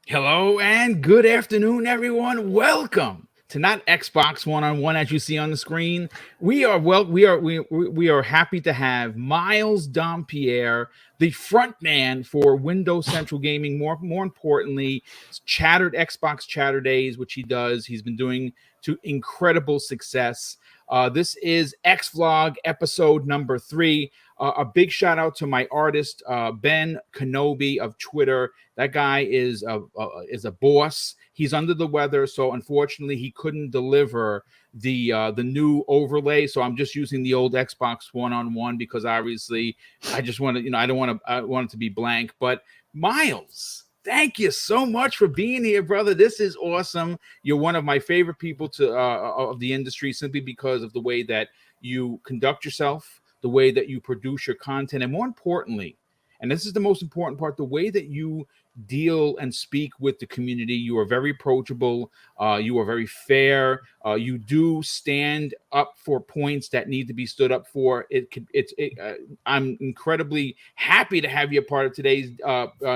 Hello and good afternoon, everyone. Welcome to not Xbox One-on-One as you see on the screen. We are happy to have Miles Dompierre, the front man for Windows Central Gaming. More importantly, Chattered Xbox Chatter Days, which he does. He's been doing to incredible success. This is X Vlog episode number 3. A big shout out to my artist Ben Kenobi of Twitter. That guy is a boss. He's under the weather, so unfortunately he couldn't deliver the new overlay. So I'm just using the old Xbox One-on-One because obviously I just want to, I want it to be blank. But Miles, thank you so much for being here, brother. This is awesome. You're one of my favorite people of the industry simply because of the way that you conduct yourself, the way that you produce your content, and more importantly, and this is the most important part, the way that you deal and speak with the community. You are very approachable. You are very fair. You do stand up for points that need to be stood up for. I'm incredibly happy to have you a part of today's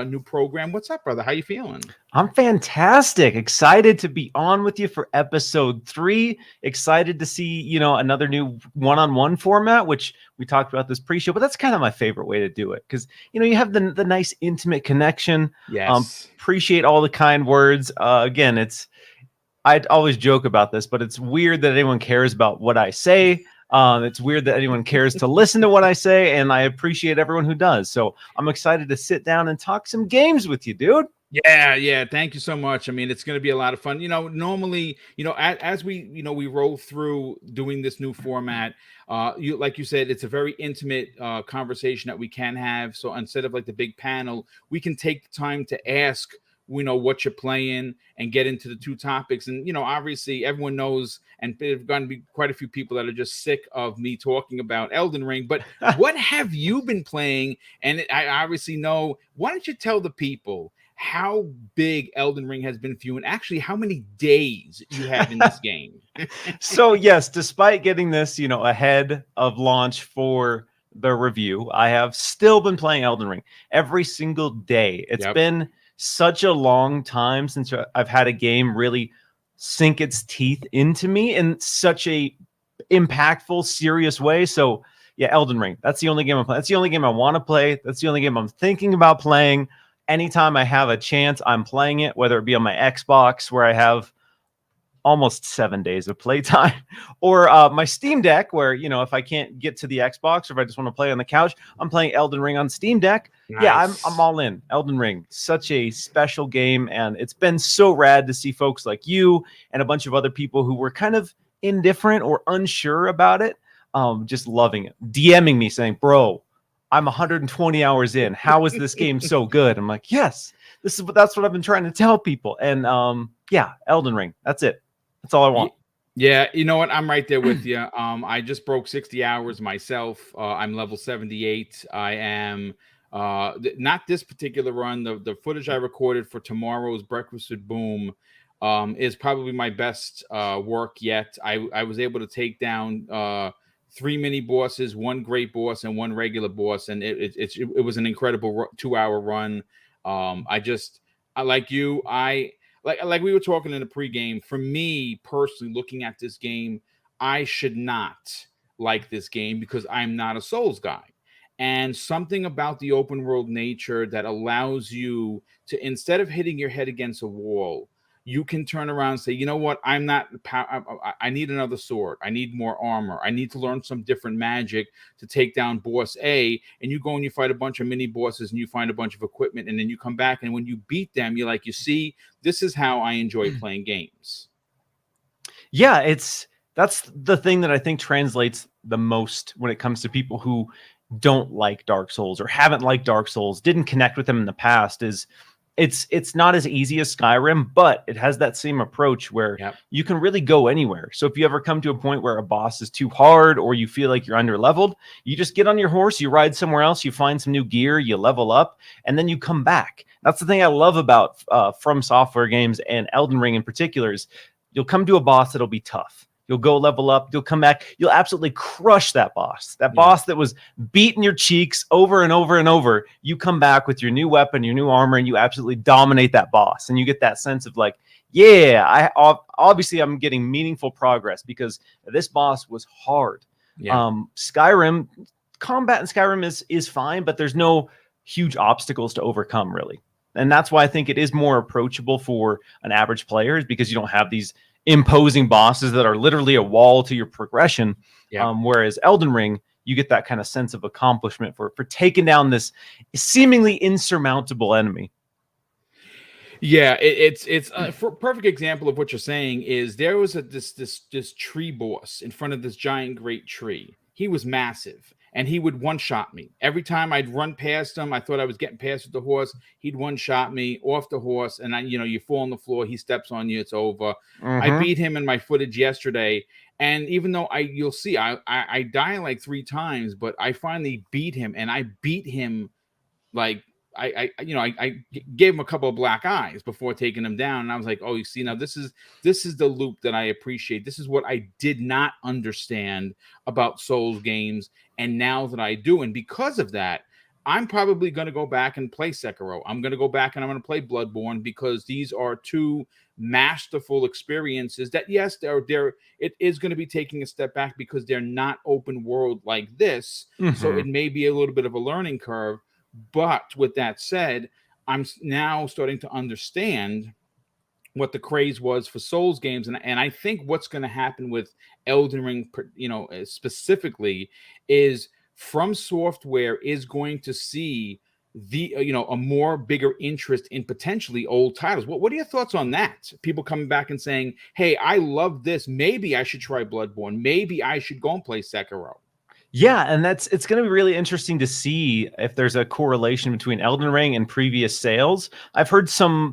new program. What's up, brother? How you feeling? I'm fantastic. Excited to be on with you for episode 3. Excited to see, another new one-on-one format, which we talked about this pre-show, but that's kind of my favorite way to do it because, you have the nice intimate connection. Yes. Appreciate all the kind words. Again, I'd always joke about this, but it's weird that anyone cares about what I say. It's weird that anyone cares to listen to what I say, and I appreciate everyone who does. So I'm excited to sit down and talk some games with you, dude. Yeah. Thank you so much. I mean, it's going to be a lot of fun. Normally, as we, we roll through doing this new format, like you said, it's a very intimate conversation that we can have. So instead of like the big panel, we can take the time to ask, what you're playing and get into the two topics. And, obviously everyone knows, and there's going to be quite a few people that are just sick of me talking about Elden Ring, but what have you been playing? And I obviously know, why don't you tell the people how big Elden Ring has been for you and actually how many days you have in this game? So yes, despite getting this, ahead of launch for the review, I have still been playing Elden Ring every single day. It's been such a long time since I've had a game really sink its teeth into me in such a impactful, serious way. So yeah, Elden Ring, that's the only game I'm playing. That's the only game I want to play. That's the only game I'm thinking about playing. Anytime I have a chance, I'm playing it, whether it be on my Xbox, where I have almost 7 days of playtime, or my Steam Deck, where, if I can't get to the Xbox or if I just want to play on the couch, I'm playing Elden Ring on Steam Deck. Nice. Yeah, I'm all in. Elden Ring, such a special game, and it's been so rad to see folks like you and a bunch of other people who were kind of indifferent or unsure about it, just loving it, DMing me saying, bro, I'm 120 hours in. How is this game so good? I'm like, yes, that's what I've been trying to tell people. And yeah, Elden Ring. That's it. That's all I want. Yeah, you know what? I'm right there with you. I just broke 60 hours myself. I'm level 78. I am not this particular run. The footage I recorded for tomorrow's Breakfast with Boom is probably my best work yet. I was able to take down 3 mini bosses, 1 great boss, and 1 regular boss, and it was an incredible 2-hour run. I like you. Like we were talking in the pregame. For me personally, looking at this game, I should not like this game because I'm not a Souls guy. And something about the open world nature that allows you to, instead of hitting your head against a wall, you can turn around and say, you know what? I need another sword. I need more armor. I need to learn some different magic to take down boss A. And you go and you fight a bunch of mini bosses and you find a bunch of equipment. And then you come back. And when you beat them, you're like, you see, this is how I enjoy playing games. Yeah, that's the thing that I think translates the most when it comes to people who don't like Dark Souls or haven't liked Dark Souls, didn't connect with them in the past, is it's not as easy as Skyrim, but it has that same approach where you can really go anywhere. So if you ever come to a point where a boss is too hard or you feel like you're under leveled, you just get on your horse, you ride somewhere else, you find some new gear, you level up, and then you come back. That's the thing I love about From Software games and Elden Ring in particular is you'll come to a boss that'll be tough. You'll go level up. You'll come back. You'll absolutely crush that boss. That boss that was beating your cheeks over and over and over. You come back with your new weapon, your new armor, and you absolutely dominate that boss. And you get that sense of like, yeah, obviously I'm getting meaningful progress because this boss was hard. Skyrim, combat in Skyrim is fine, but there's no huge obstacles to overcome, really. And that's why I think it is more approachable for an average player, is because you don't have these imposing bosses that are literally a wall to your progression. Whereas Elden Ring, you get that kind of sense of accomplishment for taking down this seemingly insurmountable enemy. Yeah, it's for a perfect example of what you're saying is there was this tree boss in front of this giant great tree. He was massive, and he would one-shot me. Every time I'd run past him, I thought I was getting past with the horse. He'd one-shot me off the horse, and you fall on the floor. He steps on you, it's over. I beat him in my footage yesterday, and even though you'll see, I die like 3 times, but I finally beat him, and I beat him like I gave him a couple of black eyes before taking him down, and I was like, oh, you see, now this is the loop that I appreciate. This is what I did not understand about Souls games, and now that I do, and because of that, I'm probably going to go back and play Sekiro. I'm going to go back and I'm going to play Bloodborne, because these are 2 masterful experiences that, yes, it is going to be taking a step back because they're not open world like this, so it may be a little bit of a learning curve. But with that said, I'm now starting to understand what the craze was for Souls games, and I think what's going to happen with Elden Ring, specifically, is From Software is going to see a more bigger interest in potentially old titles. What are your thoughts on that? People coming back and saying, "Hey, I love this. Maybe I should try Bloodborne. Maybe I should go and play Sekiro." Yeah, and it's going to be really interesting to see if there's a correlation between Elden Ring and previous sales. I've heard some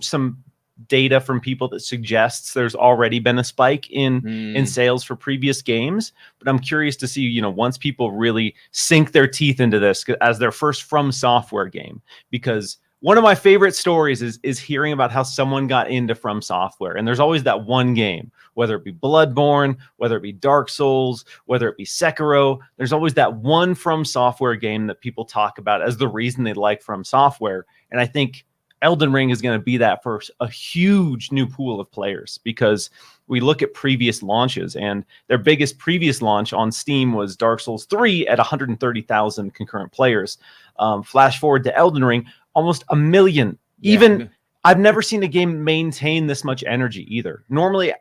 data from people that suggests there's already been a spike in sales for previous games, but I'm curious to see, once people really sink their teeth into this as their first From Software game, because one of my favorite stories is hearing about how someone got into From Software. And there's always that one game, whether it be Bloodborne, whether it be Dark Souls, whether it be Sekiro. There's always that one From Software game that people talk about as the reason they like From Software. And I think Elden Ring is going to be that for a huge new pool of players, because we look at previous launches, and their biggest previous launch on Steam was Dark Souls 3 at 130,000 concurrent players. Flash forward to Elden Ring, almost 1 million. Even I've never seen a game maintain this much energy either. Normally,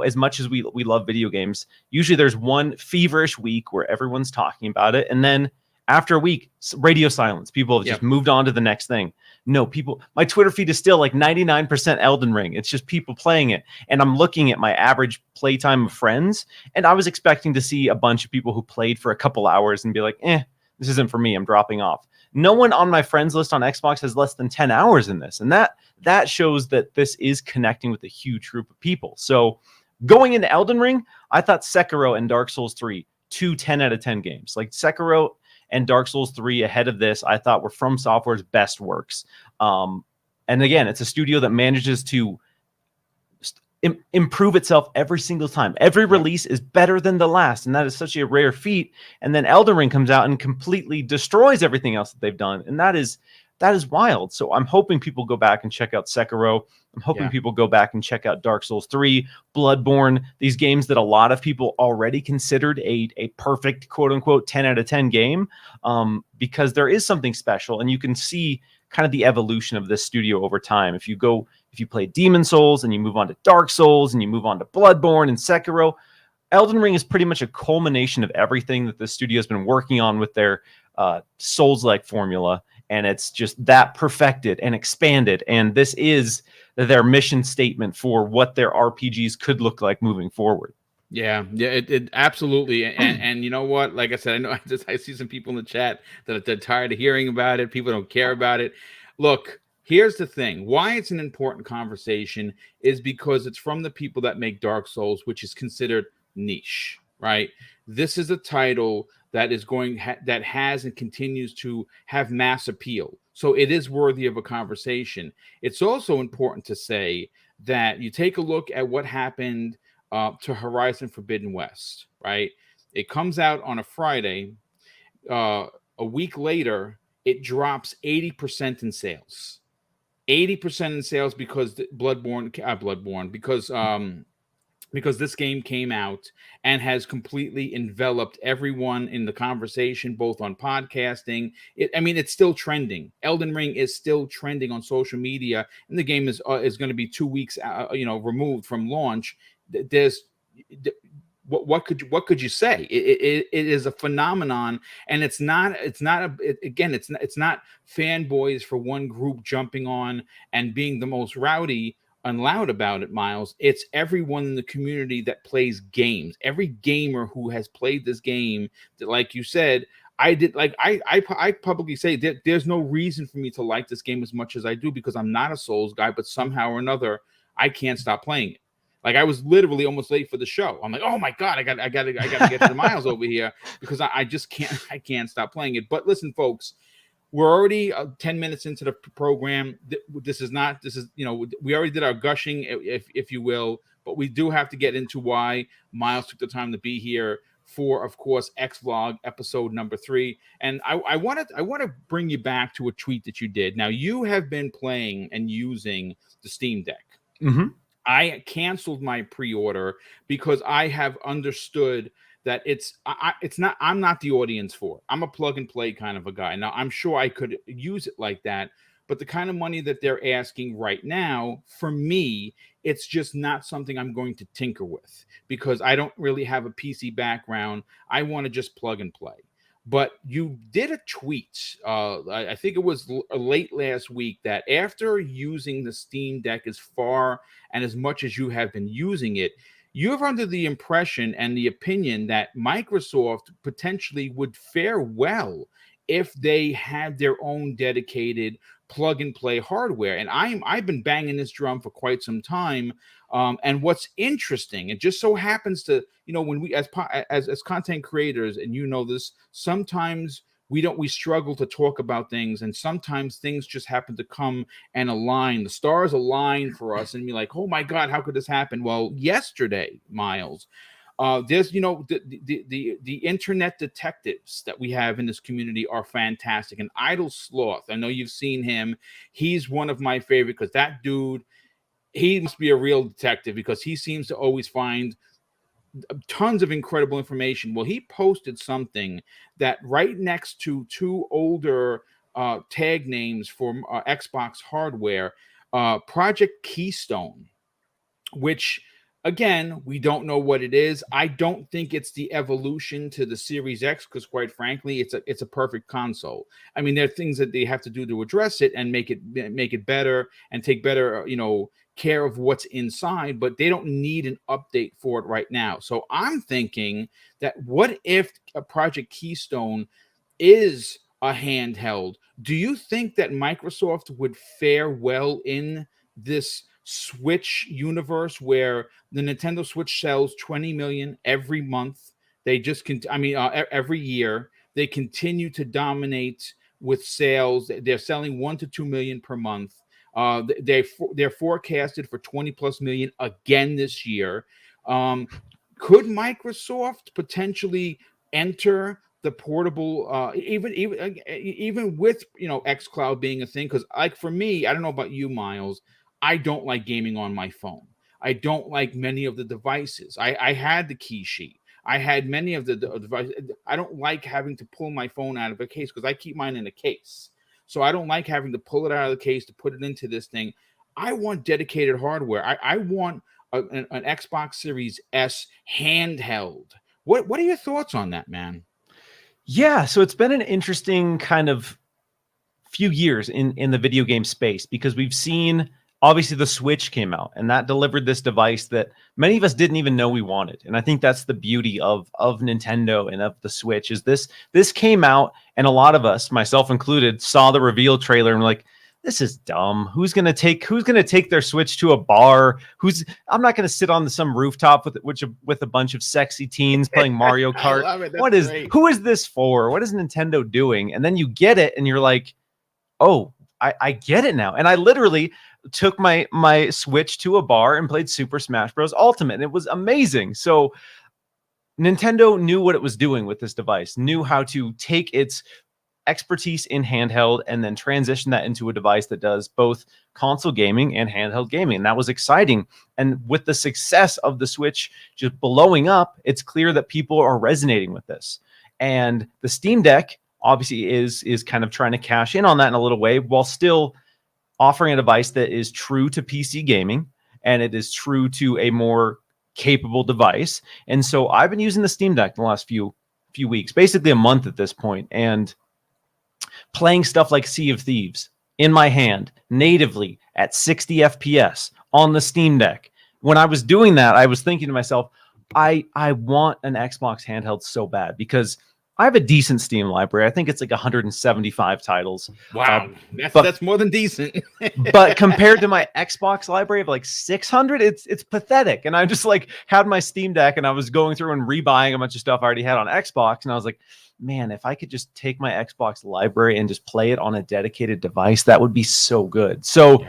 as much as we love video games, usually there's one feverish week where everyone's talking about it, and then after a week, radio silence. People have just moved on to the next thing. No, my Twitter feed is still like 99% Elden Ring. It's just people playing it. And I'm looking at my average playtime of friends, and I was expecting to see a bunch of people who played for a couple hours and be like, this isn't for me. I'm dropping off. No one on my friends list on Xbox has less than 10 hours in this. And that shows that this is connecting with a huge group of people. So going into Elden Ring, I thought Sekiro and Dark Souls 3, 2 10 out of 10 games. Like Sekiro and Dark Souls 3 ahead of this, I thought were From Software's best works. And again, it's a studio that manages to improve itself every single time. Every release is better than the last, and that is such a rare feat. And then Elden Ring comes out and completely destroys everything else that they've done, and that is wild. So I'm hoping people go back and check out Sekiro. I'm hoping people go back and check out Dark Souls 3, Bloodborne, these games that a lot of people already considered a perfect, quote unquote, 10 out of 10 game, because there is something special, and you can see kind of the evolution of this studio over time. If you play Demon Souls and you move on to Dark Souls and you move on to Bloodborne and Sekiro, Elden Ring is pretty much a culmination of everything that the studio has been working on with their Souls-like formula. And it's just that perfected and expanded. And this is their mission statement for what their RPGs could look like moving forward. Yeah, it absolutely. And you know what? Like I said, I know I see some people in the chat that they're tired of hearing about it. People don't care about it. Look, here's the thing. Why it's an important conversation is because it's from the people that make Dark Souls, which is considered niche, right? This is a title that is that has and continues to have mass appeal. So it is worthy of a conversation. It's also important to say that you take a look at what happened to Horizon Forbidden West, right? It comes out on a Friday. A week later, it drops 80% in sales. 80% in sales because Bloodborne, because this game came out and has completely enveloped everyone in the conversation, both on podcasting. It's still trending. Elden Ring is still trending on social media, and the game is going to be 2 weeks, removed from launch. There's what could you say? It is a phenomenon, and it's not fanboys for one group jumping on and being the most rowdy and loud about it, Miles. It's everyone in the community that plays games. Every gamer who has played this game, that, like you said, I publicly say that there's no reason for me to like this game as much as I do, because I'm not a Souls guy, but somehow or another I can't stop playing it. Like, I was literally almost late for the show. I'm like, oh my God, I got to get to the Miles over here, because I just can't stop playing it. But listen, folks, we're already 10 minutes into the program. We already did our gushing, if you will, but we do have to get into why Miles took the time to be here for, of course, X Vlog episode number 3. And I want to bring you back to a tweet that you did. Now, you have been playing and using the Steam Deck. Mm-hmm. I canceled my pre-order because I have understood that I'm not the audience for it. I'm a plug and play kind of a guy. Now, I'm sure I could use it like that, but the kind of money that they're asking right now, for me, it's just not something I'm going to tinker with, because I don't really have a PC background. I want to just plug and play. But you did a tweet, I think it was late last week, that after using the Steam Deck as far and as much as you have been using it, you're under the impression and the opinion that Microsoft potentially would fare well if they had their own dedicated plug and play hardware. And I've been banging this drum for quite some time. And what's interesting, it just so happens to, when we, as content creators, and this, sometimes we struggle to talk about things, and sometimes things just happen to come and align. The stars align for us, and be like, oh my God, how could this happen? Well, yesterday, Miles, there's the internet detectives that we have in this community are fantastic. And Idle Sloth, I know you've seen him. He's one of my favorite, because that dude, he must be a real detective, because he seems to always find tons of incredible information. Well, he posted something that right next to 2 older tag names for Xbox hardware, Project Keystone, which, again, we don't know what it is. I don't think it's the evolution to the Series X, because quite frankly, it's a perfect console. I mean, there are things that they have to do to address it and make it better and take better, care of what's inside, but they don't need an update for it right now. So I'm thinking that, what if a Project Keystone is a handheld? Do you think that Microsoft would fare well in this Switch universe, where the Nintendo Switch sells 20 million every month? They just every year they continue to dominate with sales. They're selling 1 to 2 million per month. They're forecasted for 20 plus million again this year. Could Microsoft potentially enter the portable, even with XCloud being a thing? Because, like, for me, I don't know about you, Miles, I don't like gaming on my phone. I don't like many of the devices. I had the key sheet. I had many of the devices. I don't like having to pull my phone out of a case, because I keep mine in a case. So I don't like having to pull it out of the case to put it into this thing. I want dedicated hardware. I want an Xbox Series S handheld. What are your thoughts on that, man? Yeah, so it's been an interesting kind of few years in the video game space, because we've seen, obviously, the Switch came out, and that delivered this device that many of us didn't even know we wanted. And I think that's the beauty of Nintendo and of the Switch, is this came out, and a lot of us, myself included, saw the reveal trailer and were like, this is dumb. Who's gonna take their Switch to a bar? I'm not gonna sit on some rooftop with a bunch of sexy teens playing Mario Kart. I love it. Who is this for? What is Nintendo doing? And then you get it, and you're like, oh, I get it now. And I literally, took my Switch to a bar and played Super Smash Bros. Ultimate, and it was amazing. So Nintendo knew what it was doing with this device, knew how to take its expertise in handheld and then transition that into a device that does both console gaming and handheld gaming. And that was exciting. And with the success of the Switch just blowing up, it's clear that people are resonating with this. And the Steam Deck obviously is kind of trying to cash in on that in a little way, while still offering a device that is true to PC gaming, and it is true to a more capable device. And so I've been using the Steam Deck the last few weeks, basically a month at this point, and playing stuff like Sea of Thieves in my hand natively at 60 FPS on the Steam Deck. When I was doing that, I was thinking to myself, I want an Xbox handheld so bad, because I have a decent Steam library. I think it's like 175 titles. Wow, that's more than decent. But compared to my Xbox library of like 600, it's pathetic. And I just like had my Steam Deck, and I was going through and rebuying a bunch of stuff I already had on Xbox, and I was like, man, if I could just take my Xbox library and just play it on a dedicated device, that would be so good. So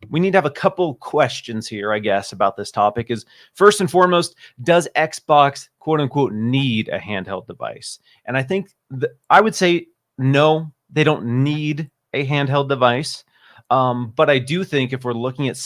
we need to have a couple questions here, I guess, about this topic. Is first and foremost, does Xbox quote unquote need a handheld device? And I think I would say no, they don't need a handheld device. But I do think if we're looking at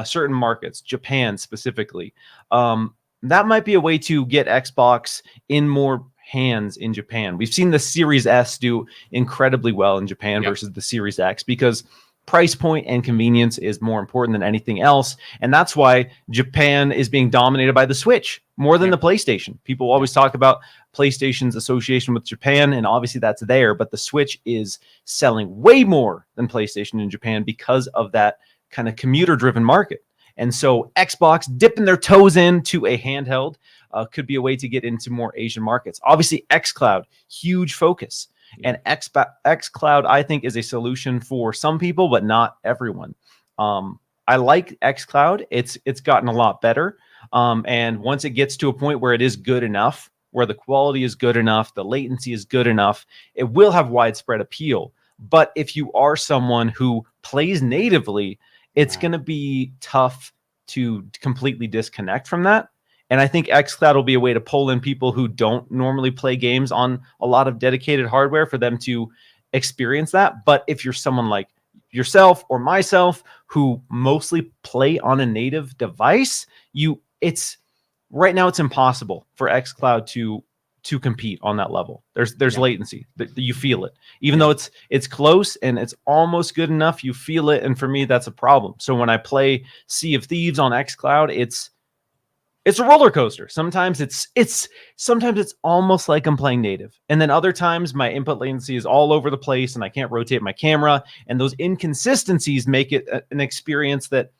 certain markets, Japan specifically, that might be a way to get Xbox in more hands in Japan. We've seen the Series S do incredibly well in Japan versus the Series X, because price point and convenience is more important than anything else. And that's why Japan is being dominated by the Switch more than the PlayStation. People always talk about PlayStation's association with Japan, and obviously that's there, but the Switch is selling way more than PlayStation in Japan because of that kind of commuter-driven market. And so Xbox dipping their toes into a handheld could be a way to get into more Asian markets. Obviously, XCloud, huge focus. And XCloud, I think, is a solution for some people, but not everyone. I like XCloud. It's gotten a lot better. And once it gets to a point where it is good enough, where the quality is good enough, the latency is good enough, it will have widespread appeal. But if you are someone who plays natively, it's going to be tough to completely disconnect from that. And I think xCloud will be a way to pull in people who don't normally play games on a lot of dedicated hardware for them to experience that. But if you're someone like yourself or myself who mostly play on a native device, it's right now it's impossible for xCloud to compete on that level. There's latency. You feel it. Even though it's close and it's almost good enough, you feel it. And for me, that's a problem. So when I play Sea of Thieves on xCloud, it's a roller coaster. Sometimes it's almost like I'm playing native. And then other times my input latency is all over the place and I can't rotate my camera. And those inconsistencies make it an experience that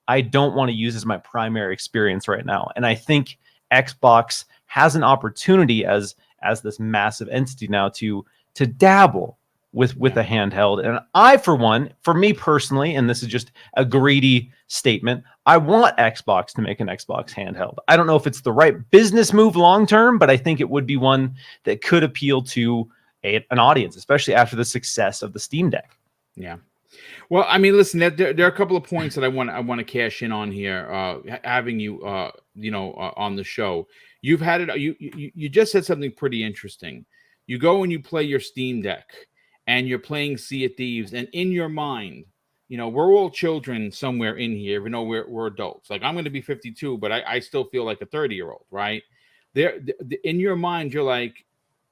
I don't want to use as my primary experience right now. And I think Xbox has an opportunity as this massive entity now to dabble with a handheld. And I, for me personally, and this is just a greedy statement, I want Xbox to make an Xbox handheld. I don't know if it's the right business move long term, but I think it would be one that could appeal to an audience, especially after the success of the Steam Deck. Yeah. Well, I mean, listen, there are a couple of points that I want to cash in on here. Having you, on the show, you've had it. You just said something pretty interesting. You go and you play your Steam Deck, and you're playing Sea of Thieves, and in your mind, we're all children somewhere in here, even though we're adults. Like, I'm going to be 52, but I still feel like a 30-year-old, right? In your mind, you're like,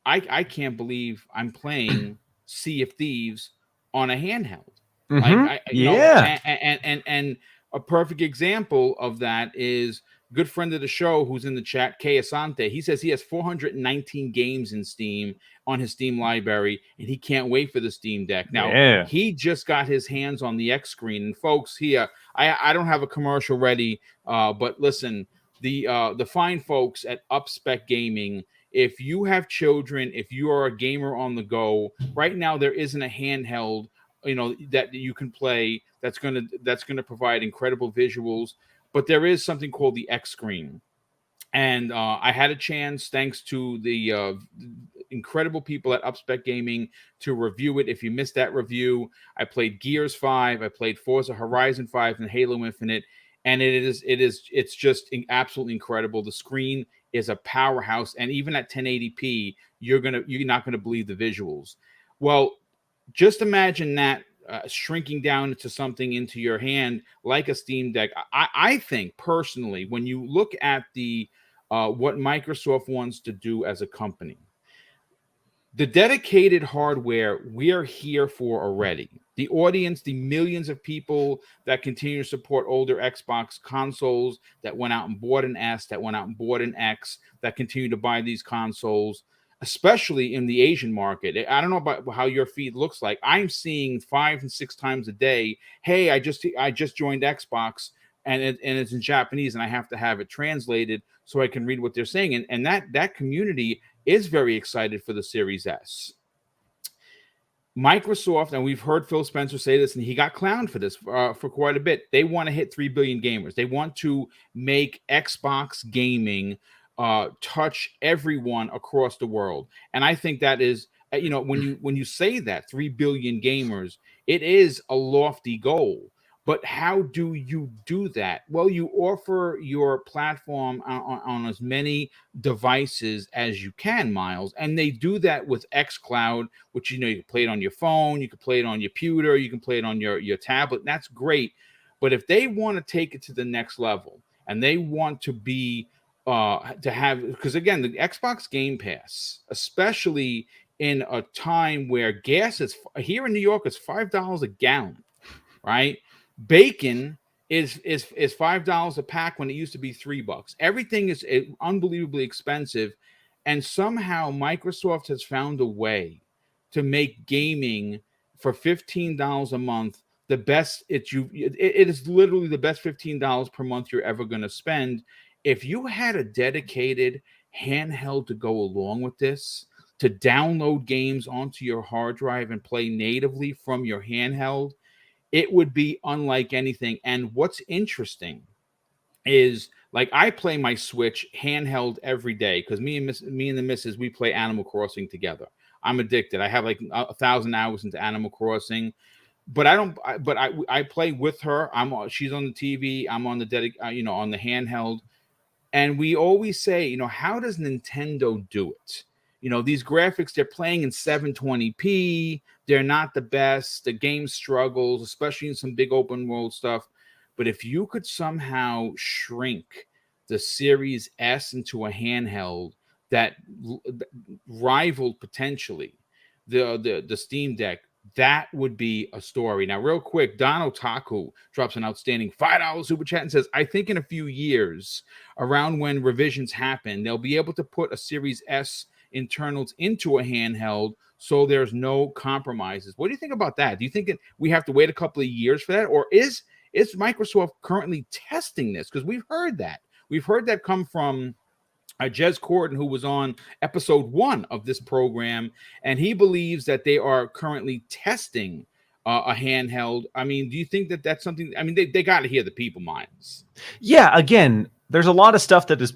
I can't believe I'm playing Sea of Thieves on a handheld. Mm-hmm. And a perfect example of that is good friend of the show who's in the chat, Kay Asante. He says he has 419 games in Steam on his Steam library, and he can't wait for the Steam Deck. Now, he just got his hands on the X screen. And folks, here, I don't have a commercial ready, but listen, the fine folks at Upspec Gaming, if you have children, if you are a gamer on the go, right now there isn't a handheld that you can play that's gonna provide incredible visuals, but there is something called the X screen, And I had a chance, thanks to the incredible people at Upspec Gaming, to review it. If you missed that review, I played Gears 5, I played Forza Horizon 5 and Halo Infinite, and it's just absolutely incredible. The screen is a powerhouse, and even at 1080p, you're not gonna believe the visuals. Well, just imagine that shrinking down into something into your hand like a Steam Deck. I think personally, when you look at the what Microsoft wants to do as a company, the dedicated hardware we are here for already. The audience, the millions of people that continue to support older Xbox consoles, that went out and bought an S, that went out and bought an X, that continue to buy these consoles, especially in the Asian market. I don't know about how your feed looks like. I'm seeing 5 and 6 times a day, hey, I just joined Xbox, and it's in Japanese, and I have to have it translated so I can read what they're saying. And that community is very excited for the Series S. Microsoft, and we've heard Phil Spencer say this, and he got clowned for this for quite a bit. They want to hit 3 billion gamers. They want to make Xbox gaming touch everyone across the world. And I think that is, when you say that 3 billion gamers, it is a lofty goal. But how do you do that? Well, you offer your platform on as many devices as you can, Miles. And they do that with XCloud, which, you can play it on your phone, you can play it on your computer, you can play it on your tablet. That's great. But if they want to take it to the next level, and they want to be to have, because again, the Xbox Game Pass, especially in a time where gas is here in New York, it's $5 a gallon, right? Bacon is $5 a pack when it used to be $3. Everything is unbelievably expensive, and somehow Microsoft has found a way to make gaming for $15 a month the best. It is literally the best $15 per month you're ever going to spend. If you had a dedicated handheld to go along with this, to download games onto your hard drive and play natively from your handheld, it would be unlike anything. And what's interesting is, like, I play my Switch handheld every day because me and the missus, we play Animal Crossing together. I'm addicted. I have like 1,000 hours into Animal Crossing, but I play with her. She's on the TV. I'm on the on the handheld, and we always say, how does Nintendo do it? These graphics, they're playing in 720p. They're not the best. The game struggles, especially in some big open world stuff. But if you could somehow shrink the Series S into a handheld that rivaled potentially the Steam Deck, that would be a story. Now, real quick, Don Otaku drops an outstanding $5 super chat and says, I think in a few years, around when revisions happen, they'll be able to put a Series S internals into a handheld so there's no compromises. What do you think about that? Do you think we have to wait a couple of years for that? Or is Microsoft currently testing this? Because we've heard that come from Jez Corden, who was on episode 1 of this program, and he believes that they are currently testing a handheld. I mean, do you think that that's something? I mean, they got to hear the people minds. Yeah, again, there's a lot of stuff that is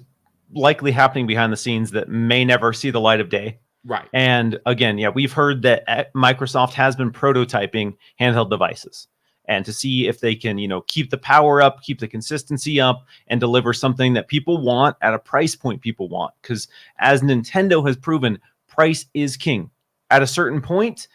likely happening behind the scenes that may never see the light of day. Right. And again, yeah, we've heard that Microsoft has been prototyping handheld devices, and to see if they can, keep the power up, keep the consistency up, and deliver something that people want at a price point people want. Because as Nintendo has proven, price is king. At a certain point,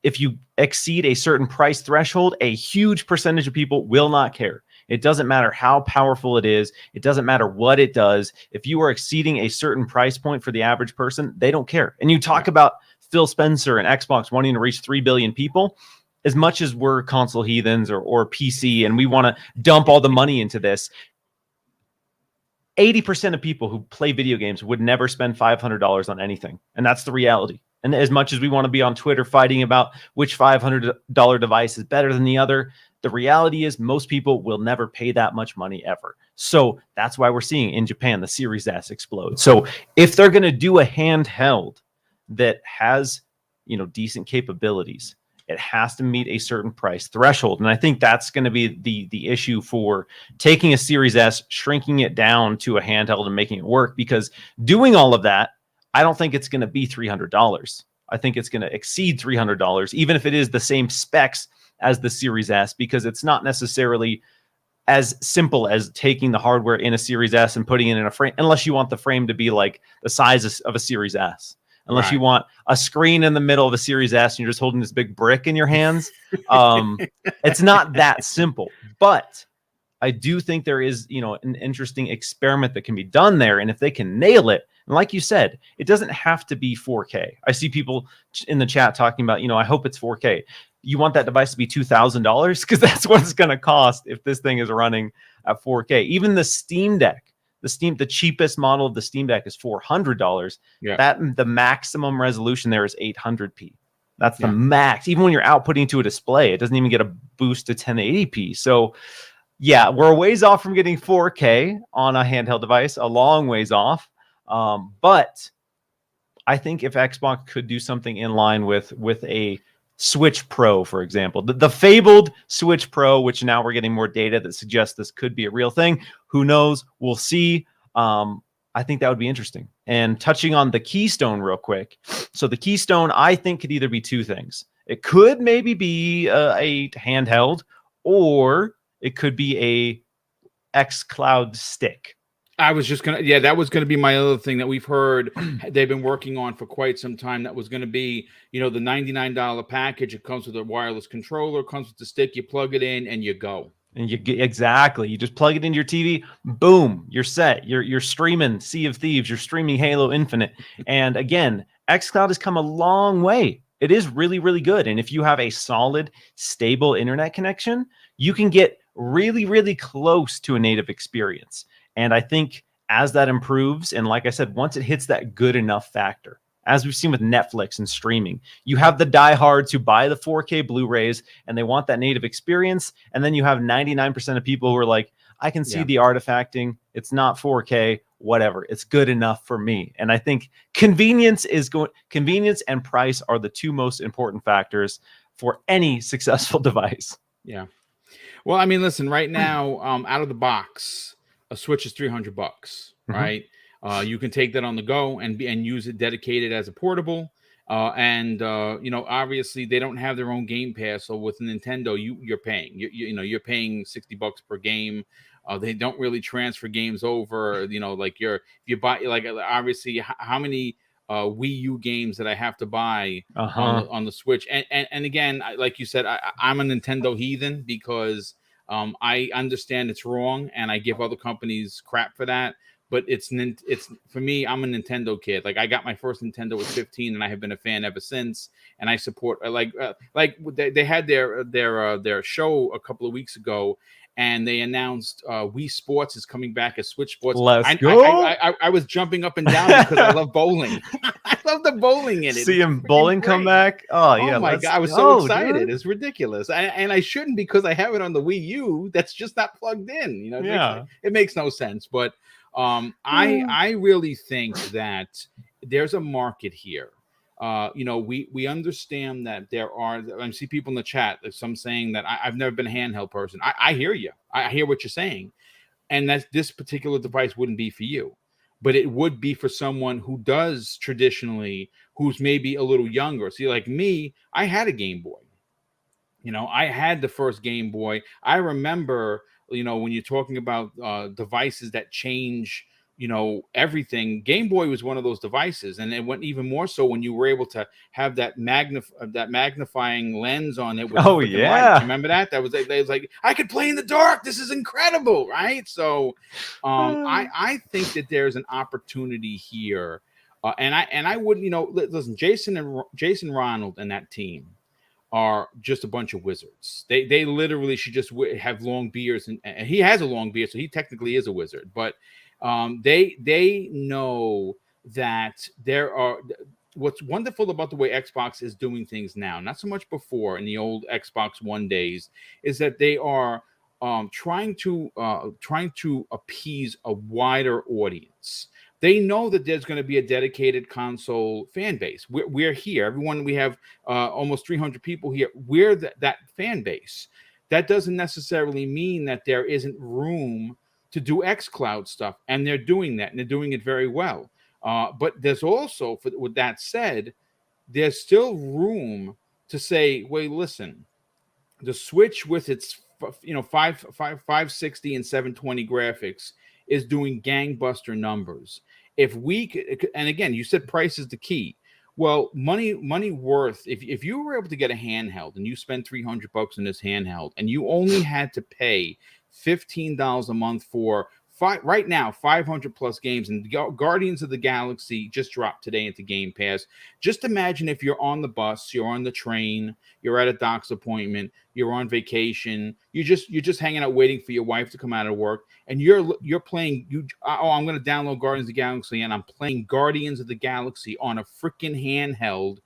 if you exceed a certain price threshold, a huge percentage of people will not care. It doesn't matter how powerful it is. It doesn't matter what it does. If you are exceeding a certain price point for the average person, they don't care. And you talk about Phil Spencer and Xbox wanting to reach 3 billion people. As much as we're console heathens or PC and we want to dump all the money into this, 80% of people who play video games would never spend $500 on anything. And that's the reality. And as much as we want to be on Twitter fighting about which $500 device is better than the other, the reality is most people will never pay that much money ever. So that's why we're seeing in Japan the Series S explode. So if they're going to do a handheld that has, decent capabilities it has to meet a certain price threshold. And I think that's going to be the issue for taking a Series S, shrinking it down to a handheld and making it work, because doing all of that, I don't think it's going to be $300. I think it's going to exceed $300, even if it is the same specs as the Series S, because it's not necessarily as simple as taking the hardware in a Series S and putting it in a frame, unless you want the frame to be like the size of a Series S. Unless you want a screen in the middle of a Series S and you're just holding this big brick in your hands. It's not that simple. But I do think there is, an interesting experiment that can be done there. And if they can nail it, and like you said, it doesn't have to be 4K. I see people in the chat talking about, I hope it's 4K. You want that device to be $2,000? Because that's what it's going to cost if this thing is running at 4K. Even the Steam Deck, the cheapest model of the Steam Deck is $400. Yeah. The maximum resolution there is 800p. That's the max. Even when you're outputting to a display, it doesn't even get a boost to 1080p. So yeah, we're a ways off from getting 4K on a handheld device, a long ways off. But I think if Xbox could do something in line with a Switch Pro, for example, the fabled Switch Pro, which now we're getting more data that suggests this could be a real thing. Who knows? We'll see. I think that would be interesting. And touching on the Keystone real quick. So the Keystone, I think, could either be two things. It could maybe be a handheld, or it could be a XCloud stick. I was just going to, that was going to be my other thing that we've heard they've been working on for quite some time. That was going to be, the $99 package. It comes with a wireless controller, comes with the stick, you plug it in and you go. And you just plug it into your TV, boom, you're set. You're streaming Sea of Thieves, you're streaming Halo Infinite. And again, XCloud has come a long way. It is really, really good. And if you have a solid, stable internet connection, you can get really, really close to a native experience. And I think as that improves, and like I said, once it hits that good enough factor, as we've seen with Netflix and streaming, you have the diehards who buy the 4K Blu-rays and they want that native experience. And then you have 99% of people who are like, I can see the artifacting. It's not 4K, whatever. It's good enough for me. And I think convenience and price are the two most important factors for any successful device. Yeah. Well, I mean, listen, right now, out of the box, a Switch is $300, right? You can take that on the go and use it dedicated as a portable. Obviously they don't have their own Game Pass. So with Nintendo, you're paying. You're paying $60 per game. They don't really transfer games over. Like if you buy, like, obviously how many Wii U games that I have to buy on the Switch. And again, like you said, I'm a Nintendo heathen because I understand it's wrong, and I give other companies crap for that. But it's for me, I'm a Nintendo kid. Like, I got my first Nintendo at 15, and I have been a fan ever since. And I support like they had their show a couple of weeks ago, and they announced Wii Sports is coming back as Switch Sports. Let's go! I was jumping up and down because I love bowling. I love the bowling in it. Seeing bowling come back. Oh yeah! Oh my god! I was so excited. Dude. It's ridiculous. And I shouldn't, because I have it on the Wii U. That's just not plugged in. It makes no sense. But I really think that there's a market here. We understand that there are. I see people in the chat, some saying that I've never been a handheld person. I hear you. I hear what you're saying, and that this particular device wouldn't be for you, but it would be for someone who does traditionally, who's maybe a little younger. See, like me, I had a Game Boy. I had the first Game Boy. I remember, when you're talking about devices that change, everything, Game Boy was one of those devices. And it went even more so when you were able to have that magnifying lens on it. Oh yeah. Remember that? That was like, I could play in the dark. This is incredible. Right. So I think that there's an opportunity here. And I wouldn't, listen, Jason Ronald and that team are just a bunch of wizards. They literally should just have long beards, and he has a long beard, so he technically is a wizard. But they know that there are. What's wonderful about the way Xbox is doing things now, not so much before in the old Xbox One days, is that they are trying to appease a wider audience. they know that there's going to be a dedicated console fan base. We're here. Everyone, we have almost 300 people here. We're that fan base. That doesn't necessarily mean that there isn't room to do XCloud stuff, and they're doing that, and they're doing it very well. But there's also, with that said, there's still room to say, wait, listen, the Switch with its 560 and 720 graphics is doing gangbuster numbers. If we could, and again, you said price is the key. Well, money worth. If you were able to get a handheld and you spend $300 on this handheld, and you only had to pay $15 a month for right now 500 plus games, and Guardians of the Galaxy just dropped today into Game Pass. Just imagine if you're on the bus, you're on the train, you're at a doc's appointment, you're on vacation, you're just hanging out waiting for your wife to come out of work, and you're playing. I'm going to download Guardians of the Galaxy, and I'm playing Guardians of the Galaxy on a freaking handheld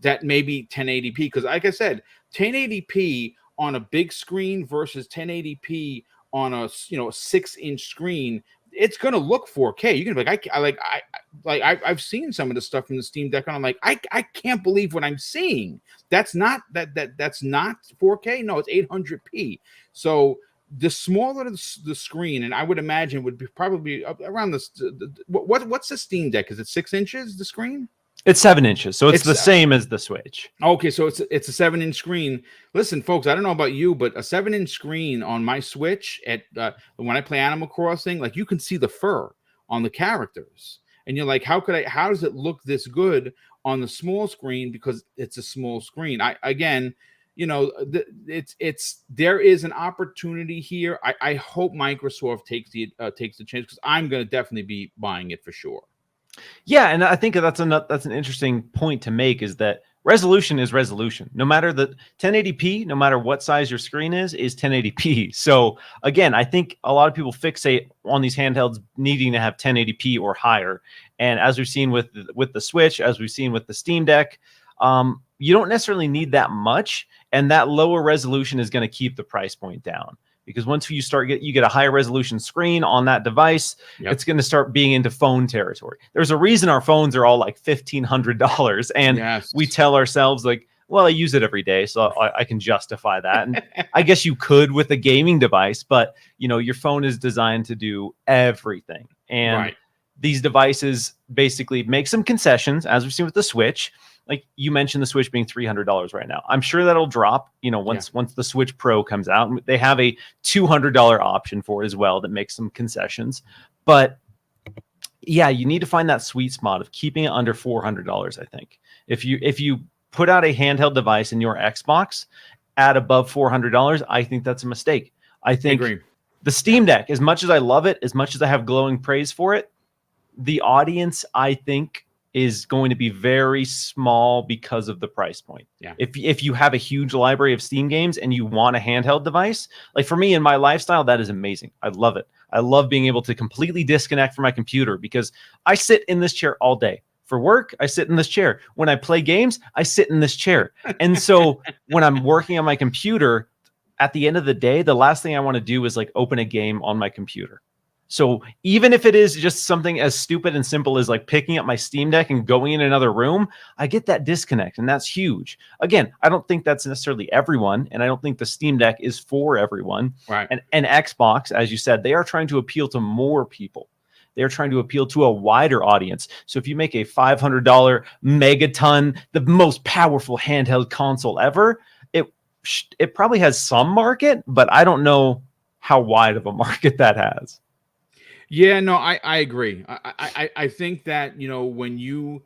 that maybe 1080p, because like I said, 1080p on a big screen versus 1080p on a 6-inch screen, it's gonna look 4K. You're gonna be like, I've seen some of the stuff from the Steam Deck, and I'm like, I can't believe what I'm seeing. That's not that's not 4K. No, it's 800p. So the smaller the screen, and I would imagine would be probably around this. What's the Steam Deck? Is it 6 inches? The screen? It's 7 inches, so it's the same as the Switch. Okay, so it's a 7-inch screen. Listen, folks, I don't know about you, but a 7-inch screen on my Switch at when I play Animal Crossing, like, you can see the fur on the characters, and you're like, how does it look this good on the small screen? Because it's a small screen. There is an opportunity here. I hope Microsoft takes the chance, because I'm going to definitely be buying it for sure. Yeah, and I think that's an interesting point to make, is that resolution is resolution. No matter the 1080p, no matter what size your screen is 1080p. So again, I think a lot of people fixate on these handhelds needing to have 1080p or higher. And as we've seen with the Switch, as we've seen with the Steam Deck, you don't necessarily need that much, and that lower resolution is going to keep the price point down. Because once you get a higher resolution screen on that device, it's going to start being into phone territory. There's a reason our phones are all like $1,500, and we tell ourselves, like, well, I use it every day, so I can justify that. And I guess you could with a gaming device, but your phone is designed to do everything. And these devices basically make some concessions, as we've seen with the Switch. Like you mentioned, the Switch being $300 right now. I'm sure that'll drop, once the Switch Pro comes out. They have a $200 option for it as well that makes some concessions. But yeah, you need to find that sweet spot of keeping it under $400, I think. If you put out a handheld device in your Xbox at above $400, I think that's a mistake. I think the Steam Deck, as much as I love it, as much as I have glowing praise for it, the audience, I think, is going to be very small because of the price point. Yeah. If you have a huge library of Steam games and you want a handheld device, like for me in my lifestyle, that is amazing. I love it. I love being able to completely disconnect from my computer, because I sit in this chair all day. For work, I sit in this chair. When I play games, I sit in this chair. And so when I'm working on my computer, at the end of the day, the last thing I want to do is like open a game on my computer. So even if it is just something as stupid and simple as like picking up my Steam Deck and going in another room, I get that disconnect, and that's huge. Again, I don't think that's necessarily everyone, and I don't think the Steam Deck is for everyone. Right. And Xbox, as you said, they are trying to appeal to more people. They're trying to appeal to a wider audience. So if you make a $500 megaton, the most powerful handheld console ever, it probably has some market, but I don't know how wide of a market that has. Yeah, no, I agree. I think that, when you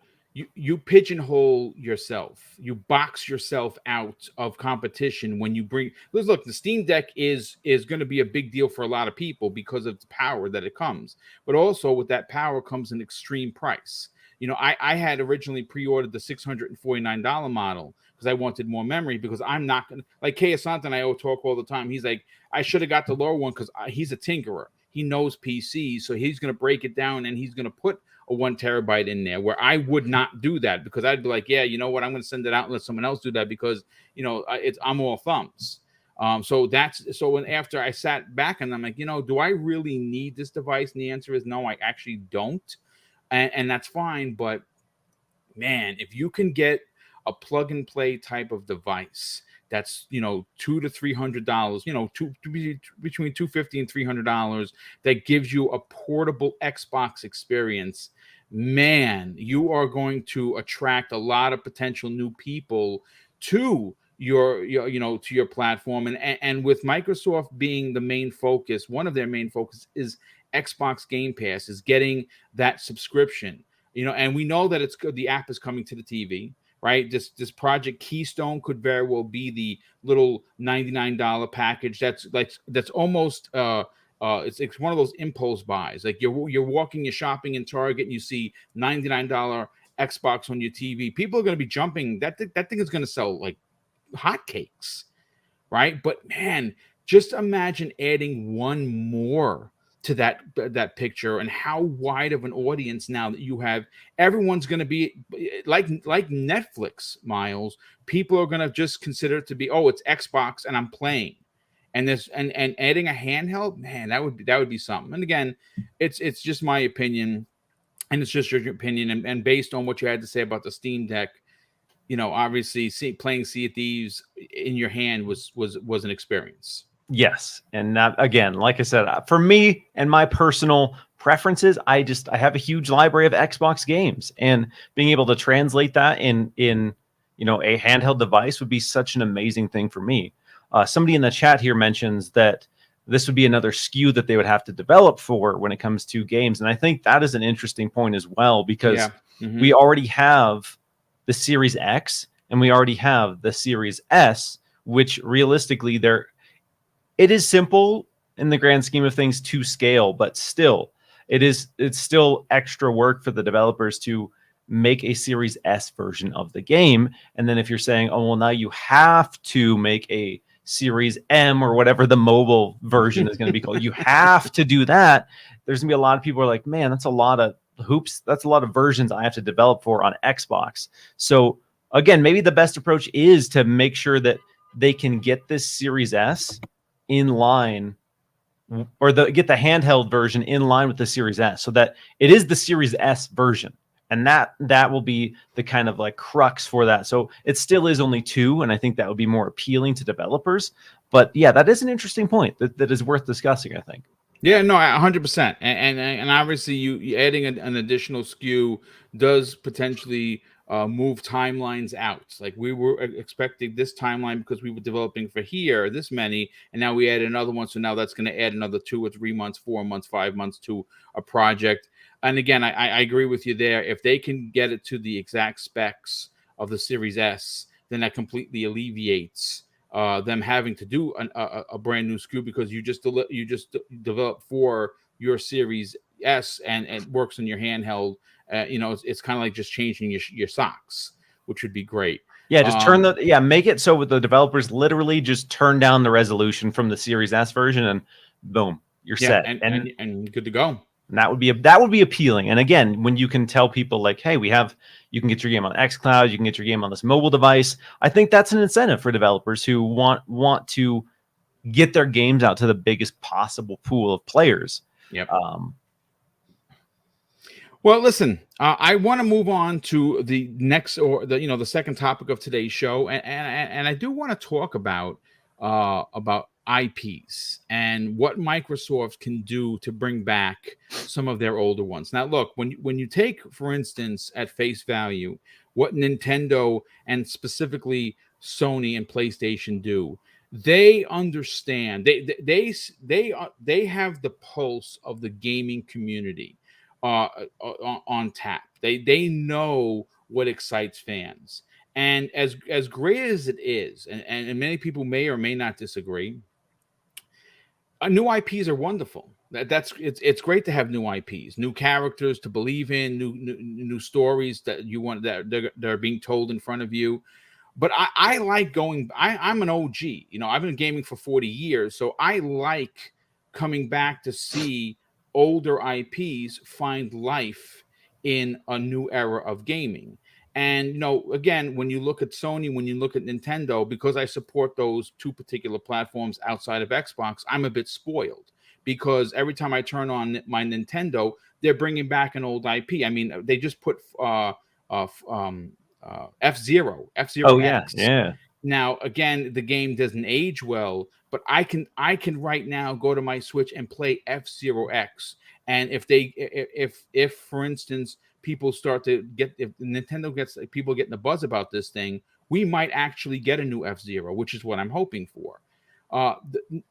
pigeonhole yourself, you box yourself out of competition when you bring. Look, the Steam Deck is going to be a big deal for a lot of people because of the power that it comes, but also with that power comes an extreme price. I had originally pre-ordered the $649 model because I wanted more memory, because I'm not going to, like Kay Asante and I talk all the time. He's like, I should have got the lower one because he's a tinkerer. He knows PCs, so he's going to break it down and he's going to put a 1 terabyte in there, where I would not do that, because I'd be like, yeah, you know what? I'm going to send it out and let someone else do that, because, I'm all thumbs. So when after I sat back and I'm like, do I really need this device? And the answer is no, I actually don't. and that's fine. But man, if you can get a plug and play type of device that's $200 to $300, between $250 and $300, that gives you a portable Xbox experience, man, you are going to attract a lot of potential new people to your platform. And with Microsoft being the main focus, one of their main focus is Xbox Game Pass, is getting that subscription. And we know that it's good. The app is coming to the TV, right? This Project Keystone could very well be the little $99 package. That's almost it's one of those impulse buys. Like you're shopping in Target and you see $99 Xbox on your TV. People are going to be jumping. That thing is going to sell like hotcakes, right? But man, just imagine adding one more to that picture, and how wide of an audience now that you have. Everyone's going to be like Netflix, Miles. People are going to just consider it to be, oh, it's Xbox and I'm playing. And adding a handheld, man, that would be something. And again, it's just my opinion, and it's just your opinion, and based on what you had to say about the Steam Deck, obviously playing Sea of Thieves in your hand was an experience. Yes. And that, again, like I said, for me and my personal preferences, I have a huge library of Xbox games, and being able to translate that in a handheld device would be such an amazing thing for me. Somebody in the chat here mentions that this would be another SKU that they would have to develop for when it comes to games. And I think that is an interesting point as well, because we already have the Series X and we already have the Series S, which realistically it is simple in the grand scheme of things to scale, but still it's still extra work for the developers to make a Series S version of the game. And then if you're saying, oh, well, now you have to make a Series M or whatever the mobile version is going to be called, you have to do that. There's gonna be a lot of people who are like, man, that's a lot of hoops. That's a lot of versions I have to develop for on Xbox. So again, maybe the best approach is to make sure that they can get this Series S in line, or get the handheld version in line with the Series S, so that it is the Series S version. And that will be the kind of like crux for that. So it still is only two, and I think that would be more appealing to developers. But yeah, that is an interesting point that is worth discussing, I think. Yeah, no, 100%. And obviously you adding an additional SKU does potentially move timelines out. Like we were expecting this timeline because we were developing for here this many, and now we add another one. So now that's going to add another 2 or 3 months, 4 months, 5 months to a project. And again, I agree with you there. If they can get it to the exact specs of the Series S, then that completely alleviates them having to do a brand new SKU, because you just develop for your Series S and it works on your handheld. It's kind of like just changing your socks, which would be great. Yeah, just make it so with the developers literally just turn down the resolution from the Series S version, and boom, you're set and good to go. And that would be appealing. And again, when you can tell people like, hey, you can get your game on XCloud, you can get your game on this mobile device, I think that's an incentive for developers who want to get their games out to the biggest possible pool of players. Yep. Well, listen, I want to move on to the next, or the second topic of today's show, and I do want to talk about IPs and what Microsoft can do to bring back some of their older ones. Now, look, when you take, for instance, at face value, what Nintendo and specifically Sony and PlayStation do, they understand. They have the pulse of the gaming community on tap. They know what excites fans, and as great as it is, and many people may or may not disagree, new IPs are wonderful. It's great to have new IPs, new characters to believe in, new stories that you want, that are being told in front of you. But I like going. I'm an OG. I've been gaming for 40 years, so I like coming back to see older IPs find life in a new era of gaming. And again, when you look at Sony, when you look at Nintendo, because I support those two particular platforms outside of Xbox, I'm a bit spoiled, because every time I turn on my Nintendo, they're bringing back an old IP. I mean, they just put F-Zero Oh yeah, X. yeah. Now, again, the game doesn't age well, but I can right now go to my Switch and play F-Zero X. And if for instance people start to get, if Nintendo gets people getting the buzz about this thing, we might actually get a new F-Zero, which is what I'm hoping for.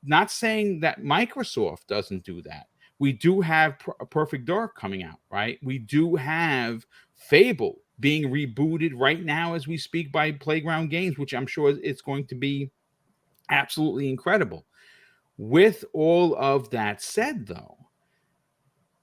Not saying that Microsoft doesn't do that. We do have Perfect Dark coming out, right? We do have Fable being rebooted right now as we speak by Playground Games, which I'm sure it's going to be absolutely incredible. With all of that said, though,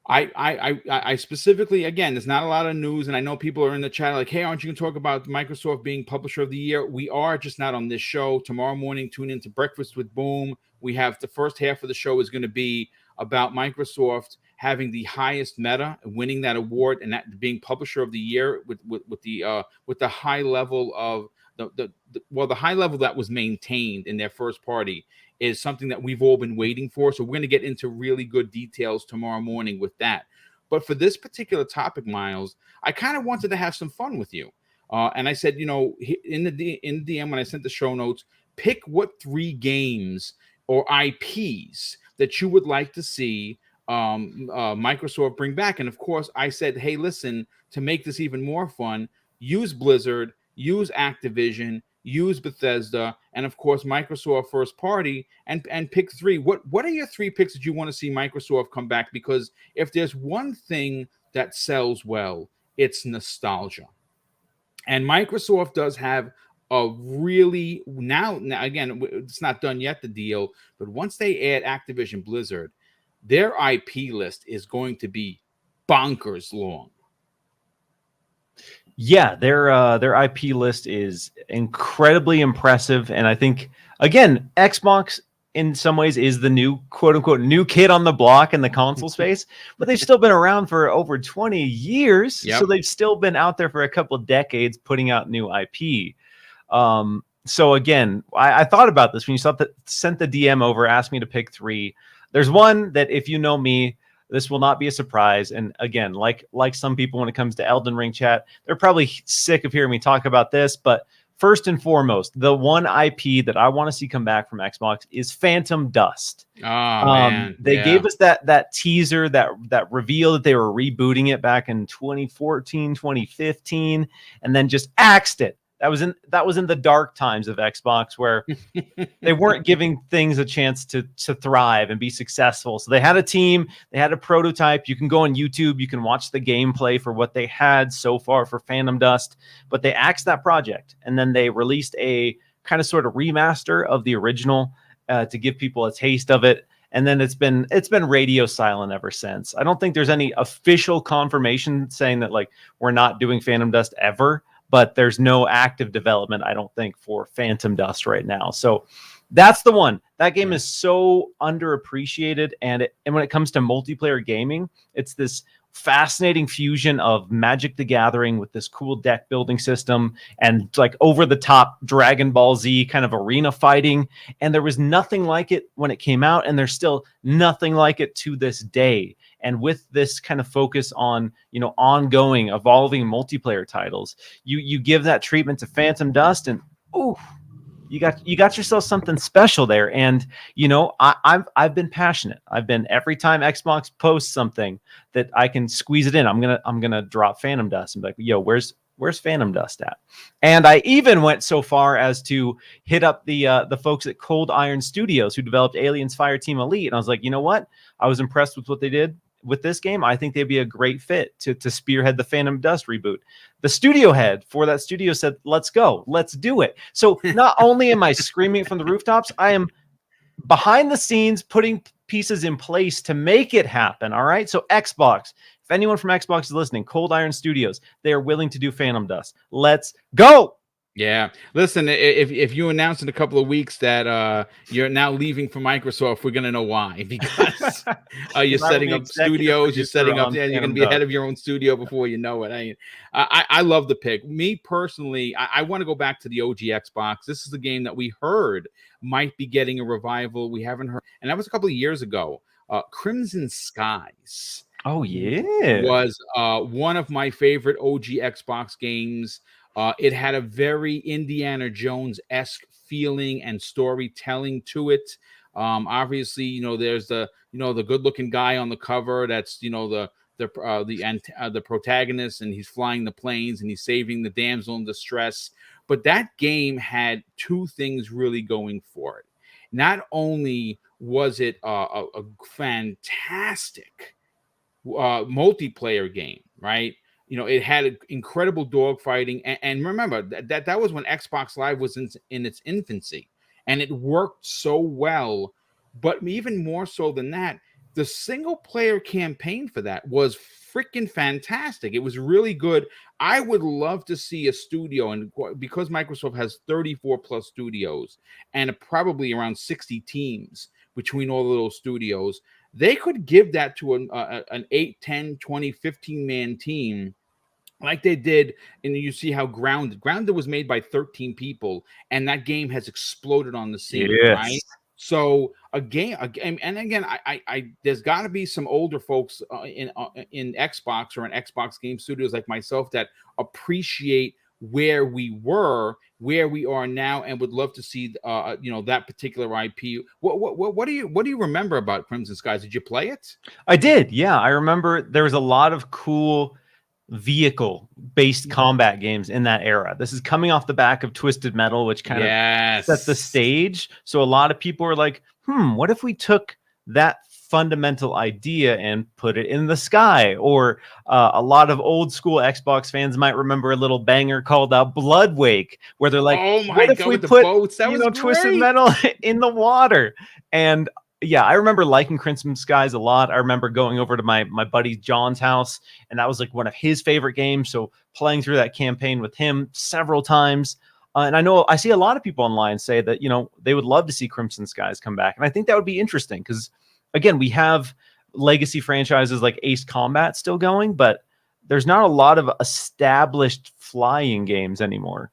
I specifically, again, there's not a lot of news, and I know people are in the chat like, hey, aren't you going to talk about Microsoft being Publisher of the Year? We are, just not on this show. Tomorrow morning, tune into Breakfast with Boom. We have the first half of the show is going to be about Microsoft having the highest meta, winning that award, and that being Publisher of the Year with the high level of the high level that was maintained in their first party is something that we've all been waiting for. So we're going to get into really good details tomorrow morning with that. But for this particular topic, Miles, I kind of wanted to have some fun with you. And I said, in the DM when I sent the show notes, pick what 3 games or IPs that you would like to see Microsoft bring back. And of course, I said, hey, listen, to make this even more fun, use Blizzard, use Activision, use Bethesda, and of course Microsoft first party, and pick 3. What are your 3 picks that you want to see Microsoft come back? Because if there's one thing that sells well, it's nostalgia. And Microsoft does have a really now again, it's not done yet, the deal, but once they add Activision Blizzard, their IP list is going to be bonkers long. Yeah, their IP list is incredibly impressive, and I think again, Xbox in some ways is the new quote unquote new kid on the block in the console space, but they've still been around for over 20 years, so they've still been out there for a couple of decades putting out new IP. So again, I thought about this when you sent the DM over, asked me to pick 3. There's one that, if you know me, this will not be a surprise. And again, like some people when it comes to Elden Ring chat, they're probably sick of hearing me talk about this. But first and foremost, the one IP that I want to see come back from Xbox is Phantom Dust. Oh, man. They gave us that teaser, that reveal that they were rebooting it back in 2014, 2015, and then just axed it. That was in the dark times of Xbox, where they weren't giving things a chance to thrive and be successful. So they had a team, they had a prototype. You can go on YouTube, you can watch the gameplay for what they had so far for Phantom Dust, but they axed that project, and then they released a kind of sort of remaster of the original to give people a taste of it. And then it's been radio silent ever since. I don't think there's any official confirmation saying that like we're not doing Phantom Dust ever. But there's no active development, I don't think, for Phantom Dust right now. So that's the one. That game is so underappreciated. And when it comes to multiplayer gaming, it's this fascinating fusion of Magic the Gathering with this cool deck building system and like over the top Dragon Ball Z kind of arena fighting. And there was nothing like it when it came out, and there's still nothing like it to this day. And with this kind of focus on, ongoing, evolving multiplayer titles, you give that treatment to Phantom Dust, and you got yourself something special there. And I've been passionate. I've been, every time Xbox posts something that I can squeeze it in, I'm gonna drop Phantom Dust and be like, yo, where's Phantom Dust at? And I even went so far as to hit up the folks at Cold Iron Studios who developed Aliens Fireteam Elite, and I was like, you know what? I was impressed with what they did with this game. I think they'd be a great fit to spearhead the Phantom Dust reboot. The studio head for that studio said, let's go, let's do it. So not only am I screaming from the rooftops, I am behind the scenes putting pieces in place to make it happen. All right. So Xbox, if anyone from Xbox is listening, Cold Iron Studios, they are willing to do Phantom Dust. Let's go. Yeah. Listen, if you announce in a couple of weeks that you're now leaving for Microsoft, we're going to know why. Because you're setting up studios, you're setting up, you're going to be ahead of your own studio before you know it. I love the pick. Me personally, I want to go back to the OG Xbox. This is the game that we heard might be getting a revival. We haven't heard, and that was a couple of years ago. Crimson Skies. Oh yeah, Was one of my favorite OG Xbox games. It had a very Indiana Jones-esque feeling and storytelling to it. Obviously, there's the good-looking guy on the cover. That's the protagonist, and he's flying the planes and he's saving the damsel in distress. But that game had two things really going for it. Not only was it a fantastic multiplayer game, right? It had incredible dogfighting, and remember that was when Xbox Live was in its infancy, and it worked so well. But even more so than that, the single player campaign for that was freaking fantastic. It was really good. I would love to see a studio, and because Microsoft has 34 plus studios and probably around 60 teams between all of those studios, they could give that to an 8, 10, 20, 15 man team like they did. And you see how Grounded was made by 13 people, and that game has exploded on the scene, right? So a game, and again, I there's got to be some older folks in Xbox or in Xbox game studios like myself that appreciate where we were, where we are now, and would love to see that particular IP. What do you remember about Crimson Skies? Did you play it? I did. Yeah, I remember there was a lot of cool vehicle-based combat games in that era. This is coming off the back of Twisted Metal, which kind of set the stage. So a lot of people were like, what if we took that fundamental idea and put it in the sky? Or a lot of old school Xbox fans might remember a little banger called Blood Wake, where they're like, oh my what if God, we put Twisted Metal in the water? And yeah, I remember liking Crimson Skies a lot. I remember going over to my buddy John's house, and that was like one of his favorite games. So playing through that campaign with him several times. And I know I see a lot of people online say that, they would love to see Crimson Skies come back. And I think that would be interesting because, again, we have legacy franchises like Ace Combat still going, but there's not a lot of established flying games anymore.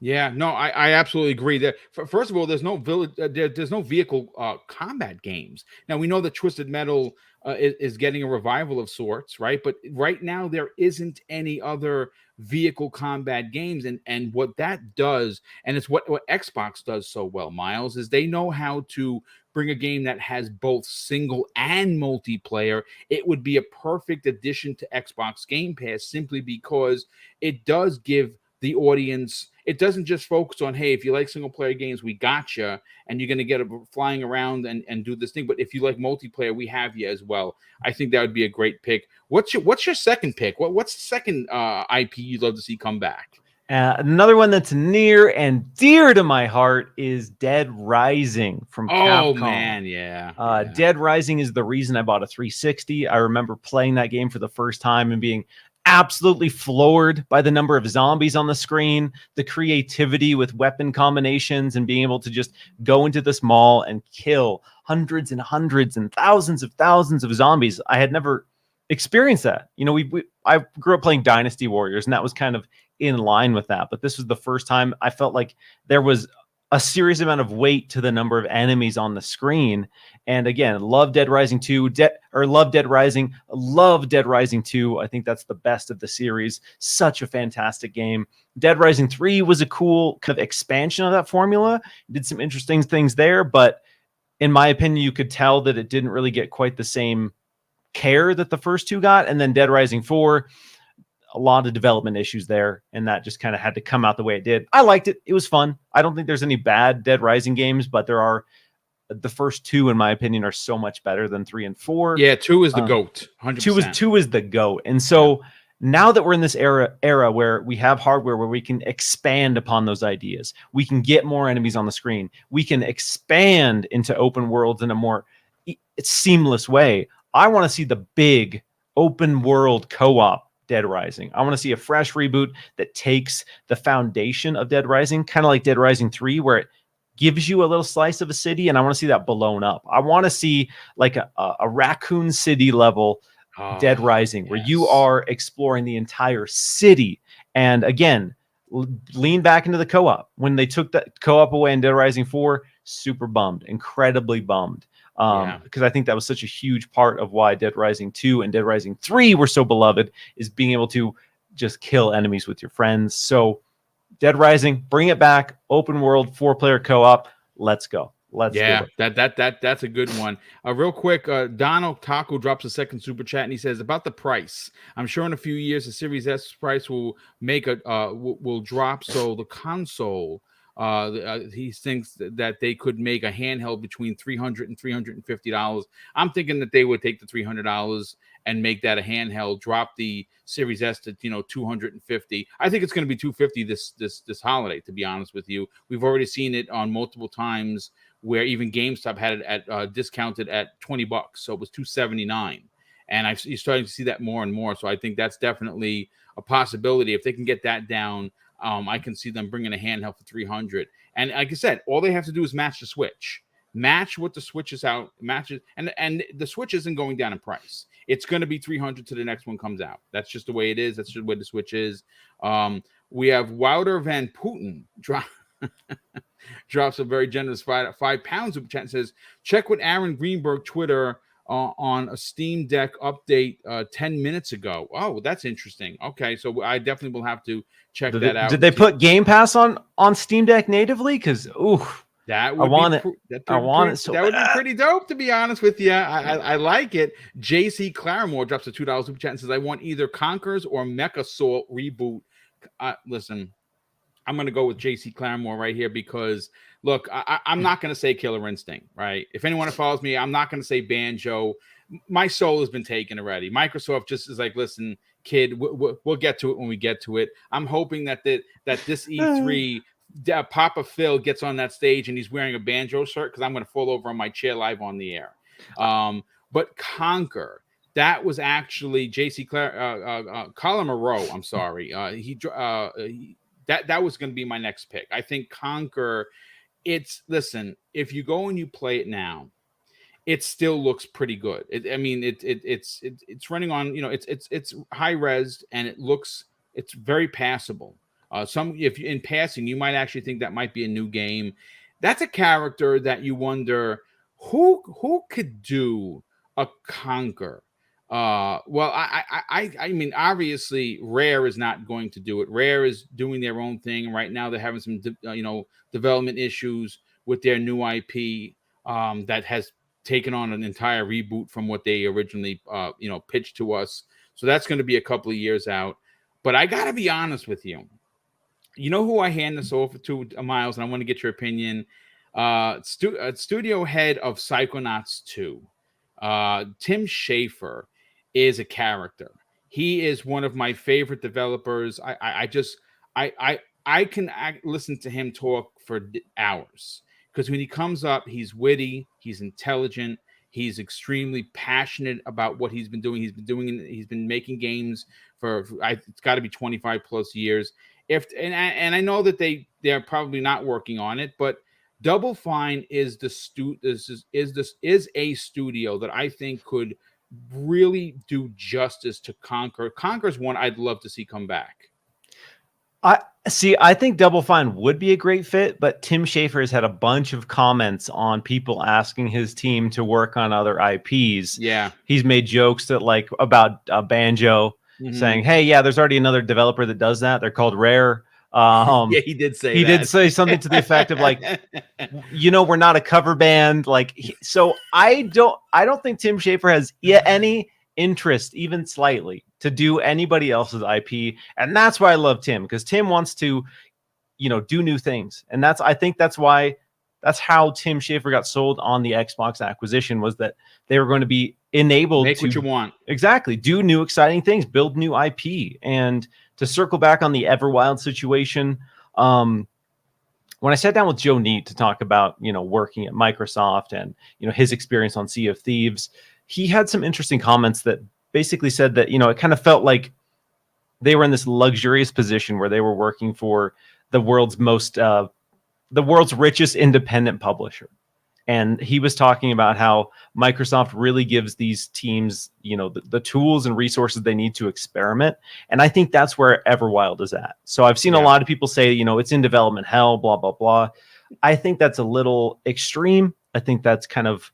Yeah, no, I absolutely agree. That first of all, there's no there's no vehicle combat games. Now we know that Twisted Metal is getting a revival of sorts, right? But right now there isn't any other vehicle combat games, and what that does, and it's what Xbox does so well, Miles, is they know how to bring a game that has both single and multiplayer. It would be a perfect addition to Xbox Game Pass simply because it does give the audience, it doesn't just focus on, hey, if you like single player games, we gotcha, and you're going to get flying around and do this thing. But if you like multiplayer, we have you as well. I think that would be a great pick. What's your second pick? What's the second IP you'd love to see come back? Another one that's near and dear to my heart is Dead Rising from Capcom. Oh man, yeah. Dead Rising is the reason I bought a 360. I remember playing that game for the first time and being absolutely floored by the number of zombies on the screen, the creativity with weapon combinations, and being able to just go into this mall and kill hundreds and hundreds and thousands of zombies. I had never experienced that. I grew up playing Dynasty Warriors, and that was kind of in line with that. But this was the first time I felt like there was a serious amount of weight to the number of enemies on the screen. And again, love Dead Rising 2, love Dead Rising 2. I think that's the best of the series. Such a fantastic game. Dead Rising 3 was a cool kind of expansion of that formula. Did some interesting things there, but in my opinion, you could tell that it didn't really get quite the same care that the first two got. And then Dead Rising 4, a lot of development issues there, and that just kind of had to come out the way it did. I liked it. It was fun. I don't think there's any bad Dead Rising games, but there are. The first two, in my opinion, are so much better than 3 and 4. Yeah, 2 is the GOAT. 100%. 2 is the GOAT. And so now that we're in this era where we have hardware where we can expand upon those ideas, we can get more enemies on the screen, we can expand into open worlds in a more seamless way. I want to see the big open world co-op Dead Rising. I want to see a fresh reboot that takes the foundation of Dead Rising, kind of like Dead Rising 3, where it gives you a little slice of a city, and I want to see that blown up. I want to see like a Raccoon City level Dead Rising, where you are exploring the entire city. And again, lean back into the co-op. When they took that co-op away in Dead Rising 4, super bummed, incredibly bummed. Because I think that was such a huge part of why Dead Rising 2 and Dead Rising 3 were so beloved, is being able to just kill enemies with your friends. So Dead Rising, bring it back, open world, 4-player co-op. Let's go. Let's do it. That's a good one. Real quick, Donald Taco drops a second super chat and he says about the price. I'm sure in a few years the Series S price will make will drop. So the console, he thinks that they could make a handheld between $300 and $350. I'm thinking that they would take the $300 and make that a handheld, drop the Series S to $250. I think it's going to be $250 this holiday, to be honest with you. We've already seen it on multiple times where even GameStop had it at discounted at $20, so it was $279, and you're starting to see that more and more. So I think that's definitely a possibility. If they can get that down, I can see them bringing a handheld for $300. And like I said, all they have to do is match the Switch, match what the Switch is out, matches, and the Switch isn't going down in price. It's going to be $300 till the next one comes out. That's just the way it is. That's just the way the Switch is. We have Wouter Van Putten drops a very generous £5 super chat and says, check with Aaron Greenberg Twitter on a Steam Deck update 10 minutes ago. Oh, that's interesting. Okay, so I definitely will have to check that out. Did they put Game Pass on Steam Deck natively? Because that would be pretty dope, to be honest with you. I like it. JC Claremore drops a $2 super chat and says, I want either Conkers or Mechasort reboot. Listen, I'm going to go with JC Claremore right here because, look, I'm not going to say Killer Instinct, right? If anyone follows me, I'm not going to say Banjo. My soul has been taken already. Microsoft just is like, listen, kid, we'll get to it when we get to it. I'm hoping that this E3, Papa Phil gets on that stage and he's wearing a Banjo shirt because I'm going to fall over on my chair live on the air. But Conquer, that was actually JC Colin Moreau. I'm sorry. That was going to be my next pick. I think Conquer, listen, if you go and you play it now, it still looks pretty good. It's running on, it's high res and it's very passable. If in passing, you might actually think that might be a new game. That's a character that you wonder who could do a Conquer. Well, I mean, obviously, Rare is not going to do it. Rare is doing their own thing right now. They're having some, development issues with their new IP that has taken on an entire reboot from what they originally, pitched to us. So that's going to be a couple of years out. But I got to be honest with you. You know who I hand this over to, Miles, and I want to get your opinion. Studio head of Psychonauts 2, Tim Schafer, is a character. He is one of my favorite developers. I can listen to him talk for hours because when he comes up, he's witty, he's intelligent, he's extremely passionate about what he's been doing. He's been making games for it's got to be 25 plus years. And I know that they're probably not working on it, but Double Fine is a studio that I think could really do justice to Conquer. Conquer's one I'd love to see come back. I think Double Fine would be a great fit, but Tim Schafer has had a bunch of comments on people asking his team to work on other IPs. Yeah. He's made jokes about Banjo, saying, hey, yeah, there's already another developer that does that. They're called Rare. Yeah, he did say he did say something to the effect of we're not a cover band. So I don't think Tim Schafer has any interest, even slightly, to do anybody else's IP. And that's why I love Tim, because Tim wants to, do new things. And that's how Tim Schafer got sold on the Xbox acquisition, was that they were going to be enabled make to what you want. Exactly. Do new exciting things, build new IP. And to circle back on the Everwild situation, when I sat down with Joe Neate to talk about, working at Microsoft and, his experience on Sea of Thieves, he had some interesting comments that basically said that, it kind of felt like they were in this luxurious position where they were working for the world's richest independent publisher. And he was talking about how Microsoft really gives these teams, the tools and resources they need to experiment. And I think that's where Everwild is at. So I've seen a lot of people say, it's in development hell, blah, blah, blah. I think that's a little extreme. I think that's kind of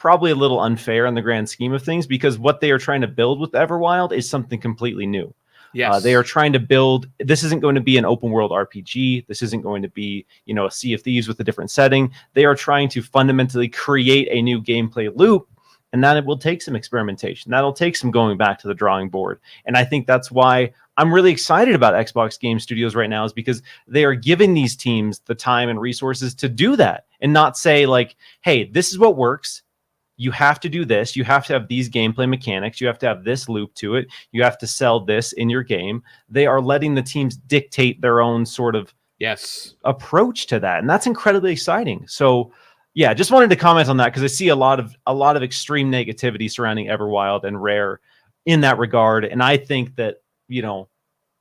probably a little unfair in the grand scheme of things, because what they are trying to build with Everwild is something completely new. Yes. They are trying to build, this isn't going to be an open world RPG. This isn't going to be, you know, a Sea of Thieves with a different setting. They are trying to fundamentally create a new gameplay loop, and that it will take some experimentation. That'll take some going back to the drawing board. And I think that's why I'm really excited about Xbox Game Studios right now, is because they are giving these teams the time and resources to do that, and not say like, hey, this is what works. You have to do this. You have to have these gameplay mechanics. You have to have this loop to it. You have to sell this in your game. They are letting the teams dictate their own sort of approach to that. And that's incredibly exciting. So yeah, just wanted to comment on that, because I see a lot of extreme negativity surrounding Everwild and Rare in that regard. And I think that, you know,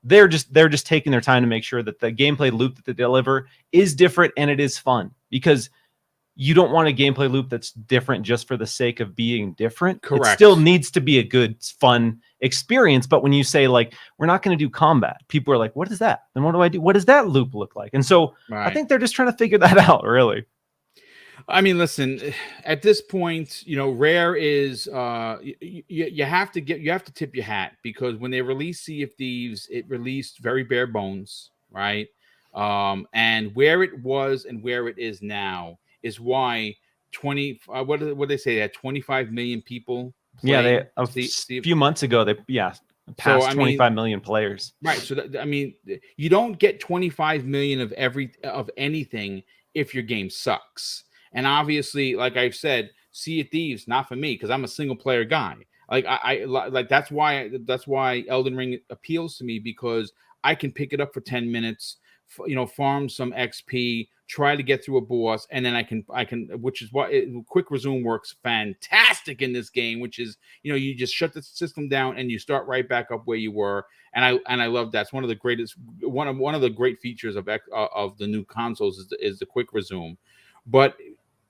they're just taking their time to make sure that the gameplay loop that they deliver is different and it is fun, because you don't want a gameplay loop that's different just for the sake of being different. Correct. It still needs to be a good, fun experience. But when you say like, we're not going to do combat, people are like, what is that? And what do I do? What does that loop look like? And so I think they're just trying to figure that out, really. I mean, listen, at this point, you know, Rare is you have to tip your hat, because when they released Sea of Thieves, it released very bare bones, right? And where it was and where it is now is why what did they say? They had 25 million people. Yeah, a few months ago they passed 25 million players. Right. So I mean, you don't get 25 million of anything if your game sucks. And obviously, like I've said, Sea of Thieves not for me, because I'm a single player guy. Like I like that's why Elden Ring appeals to me, because I can pick it up for 10 minutes, you know, farm some XP, try to get through a boss, and then I can, which is why quick resume works fantastic in this game, which is, you know, you just shut the system down and you start right back up where you were. And I love that. It's one of the greatest, one of the great features of the new consoles is the quick resume. But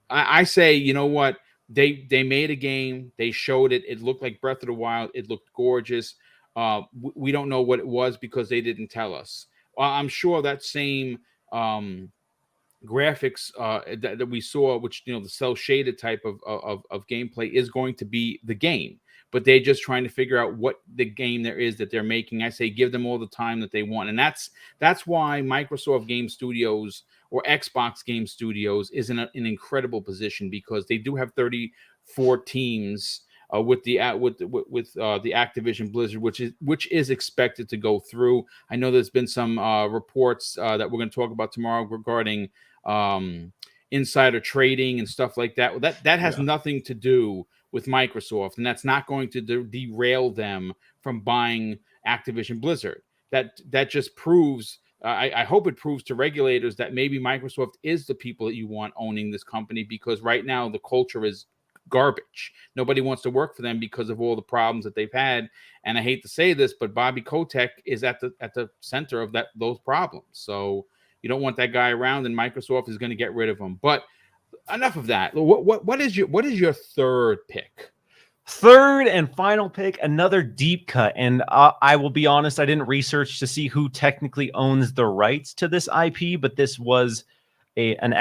I say, you know what? They made a game. They showed it. It looked like Breath of the Wild. It looked gorgeous. We don't know what it was because they didn't tell us. I'm sure that same graphics that we saw, which, you know, the cell shaded type of gameplay is going to be the game. But they're just trying to figure out what the game there is that they're making. I say give them all the time that they want. And that's why Microsoft Game Studios or Xbox Game Studios is in an incredible position, because they do have 34 teams with the Activision Blizzard, which is expected to go through. I know there's been some reports that we're going to talk about tomorrow regarding insider trading and stuff like that. That has nothing to do with Microsoft, and that's not going to derail them from buying Activision Blizzard. That just proves, I hope it proves to regulators that maybe Microsoft is the people that you want owning this company, because right now the culture is garbage. Nobody wants to work for them because of all the problems that they've had. And I hate to say this, but Bobby Kotick is at the center of those problems. So you don't want that guy around, and Microsoft is going to get rid of him. But enough of that. What is your third pick? Third and final pick, another deep cut. And I will be honest, I didn't research to see who technically owns the rights to this IP, but this was an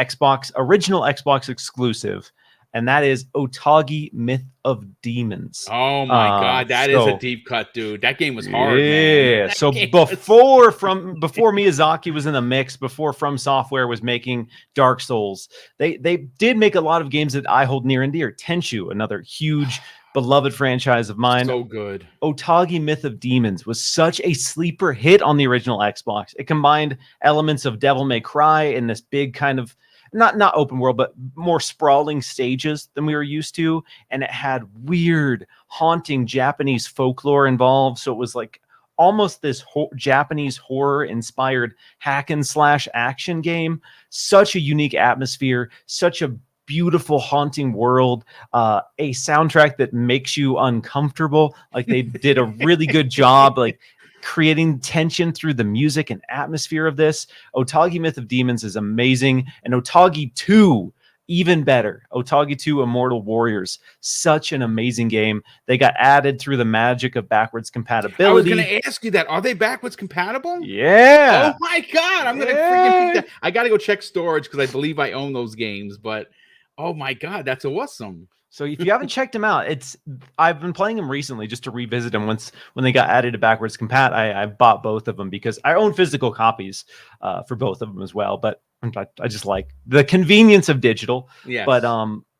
original Xbox exclusive, and that is Otogi Myth of Demons. Oh my God, that is a deep cut, dude. That game was hard, man. Yeah. So before Miyazaki was in the mix, before From Software was making Dark Souls, they did make a lot of games that I hold near and dear. Tenchu, another huge beloved franchise of mine. So good. Otogi Myth of Demons was such a sleeper hit on the original Xbox. It combined elements of Devil May Cry in this big kind of not open world, but more sprawling stages than we were used to. And it had weird, haunting Japanese folklore involved. So it was like almost this Japanese horror inspired hack and slash action game. Such a unique atmosphere, such a beautiful, haunting world, a soundtrack that makes you uncomfortable. Like they did a really good job, like creating tension through the music and atmosphere of this. Otogi Myth of Demons is amazing. And Otogi 2, even better. Otogi 2 Immortal Warriors, such an amazing game. They got added through the magic of backwards compatibility. I was going to ask you that. Are they backwards compatible? Yeah. Oh my God. I'm going to freaking pick that. I got to go check storage because I believe I own those games, but oh my God, that's awesome. So if you haven't checked them out, I've been playing them recently just to revisit them. When they got added to backwards compat, I bought both of them because I own physical copies for both of them as well. But I just like the convenience of digital. Yes. But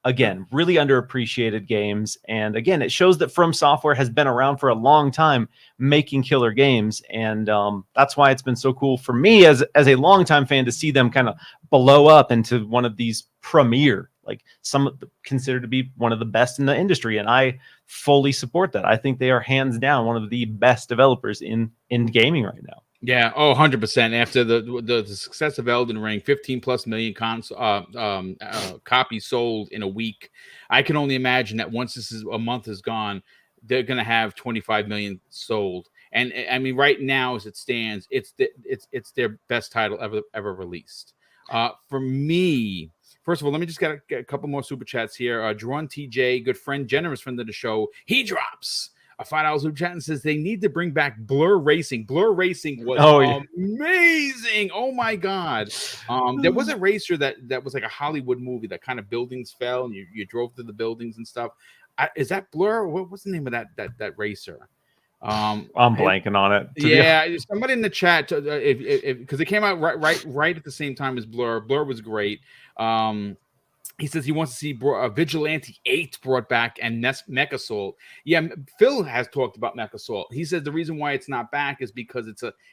again, really underappreciated games. And again, it shows that From Software has been around for a long time making killer games. And that's why it's been so cool for me as a longtime fan to see them kind of blow up into one of these premier, like some considered to be one of the best in the industry. And I fully support that. I think they are hands down one of the best developers in gaming right now. Yeah, 100%. After the success of Elden Ring, 15 plus million copies sold in a week. I can only imagine that once a month is gone, they're going to have 25 million sold. And I mean, right now as it stands, it's their best title ever released. For me, first of all, let me just get a couple more super chats here. Drawn TJ, good friend, generous friend of the show, he drops a $5 super chat and says they need to bring back Blur Racing. Blur Racing was amazing. Oh my god! There was a racer that was like a Hollywood movie that kind of buildings fell and you drove through the buildings and stuff. Is that Blur? What's the name of that racer? I'm blanking on it. Yeah, somebody in the chat, if because it came out right at the same time as Blur. Blur was great. He says he wants to see Vigilante 8 brought back and Mech Assault. Yeah, Phil has talked about Mech Assault. He says the reason why it's not back is because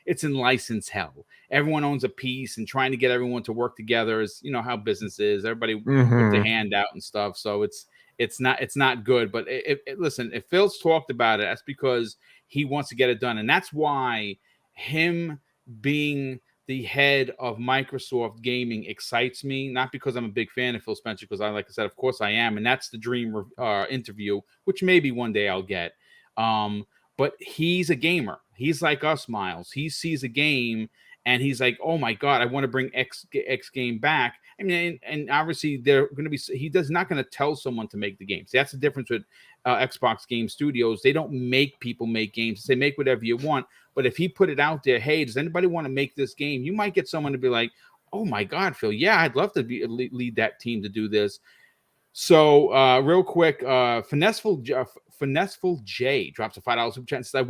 it's in license hell. Everyone owns a piece, and trying to get everyone to work together is, you know, how business is. Everybody puts a hand out and stuff, so it's not good. But listen, if Phil's talked about it, that's because he wants to get it done, and that's why him being the head of Microsoft Gaming excites me, not because I'm a big fan of Phil Spencer, because like I said, of course I am, and that's the dream interview, which maybe one day I'll get. But he's a gamer. He's like us, Miles. He sees a game and he's like, "Oh my god, I want to bring X game back." I mean, and obviously they're going to be. He does not going to tell someone to make the games. That's the difference with Xbox Game Studios. They don't make people make games. They make whatever you want. But if he put it out there, hey, does anybody want to make this game? You might get someone to be like, "Oh my god, Phil, yeah, I'd love to lead that team to do this." So real quick, Finessful J drops a $5 super chat and says,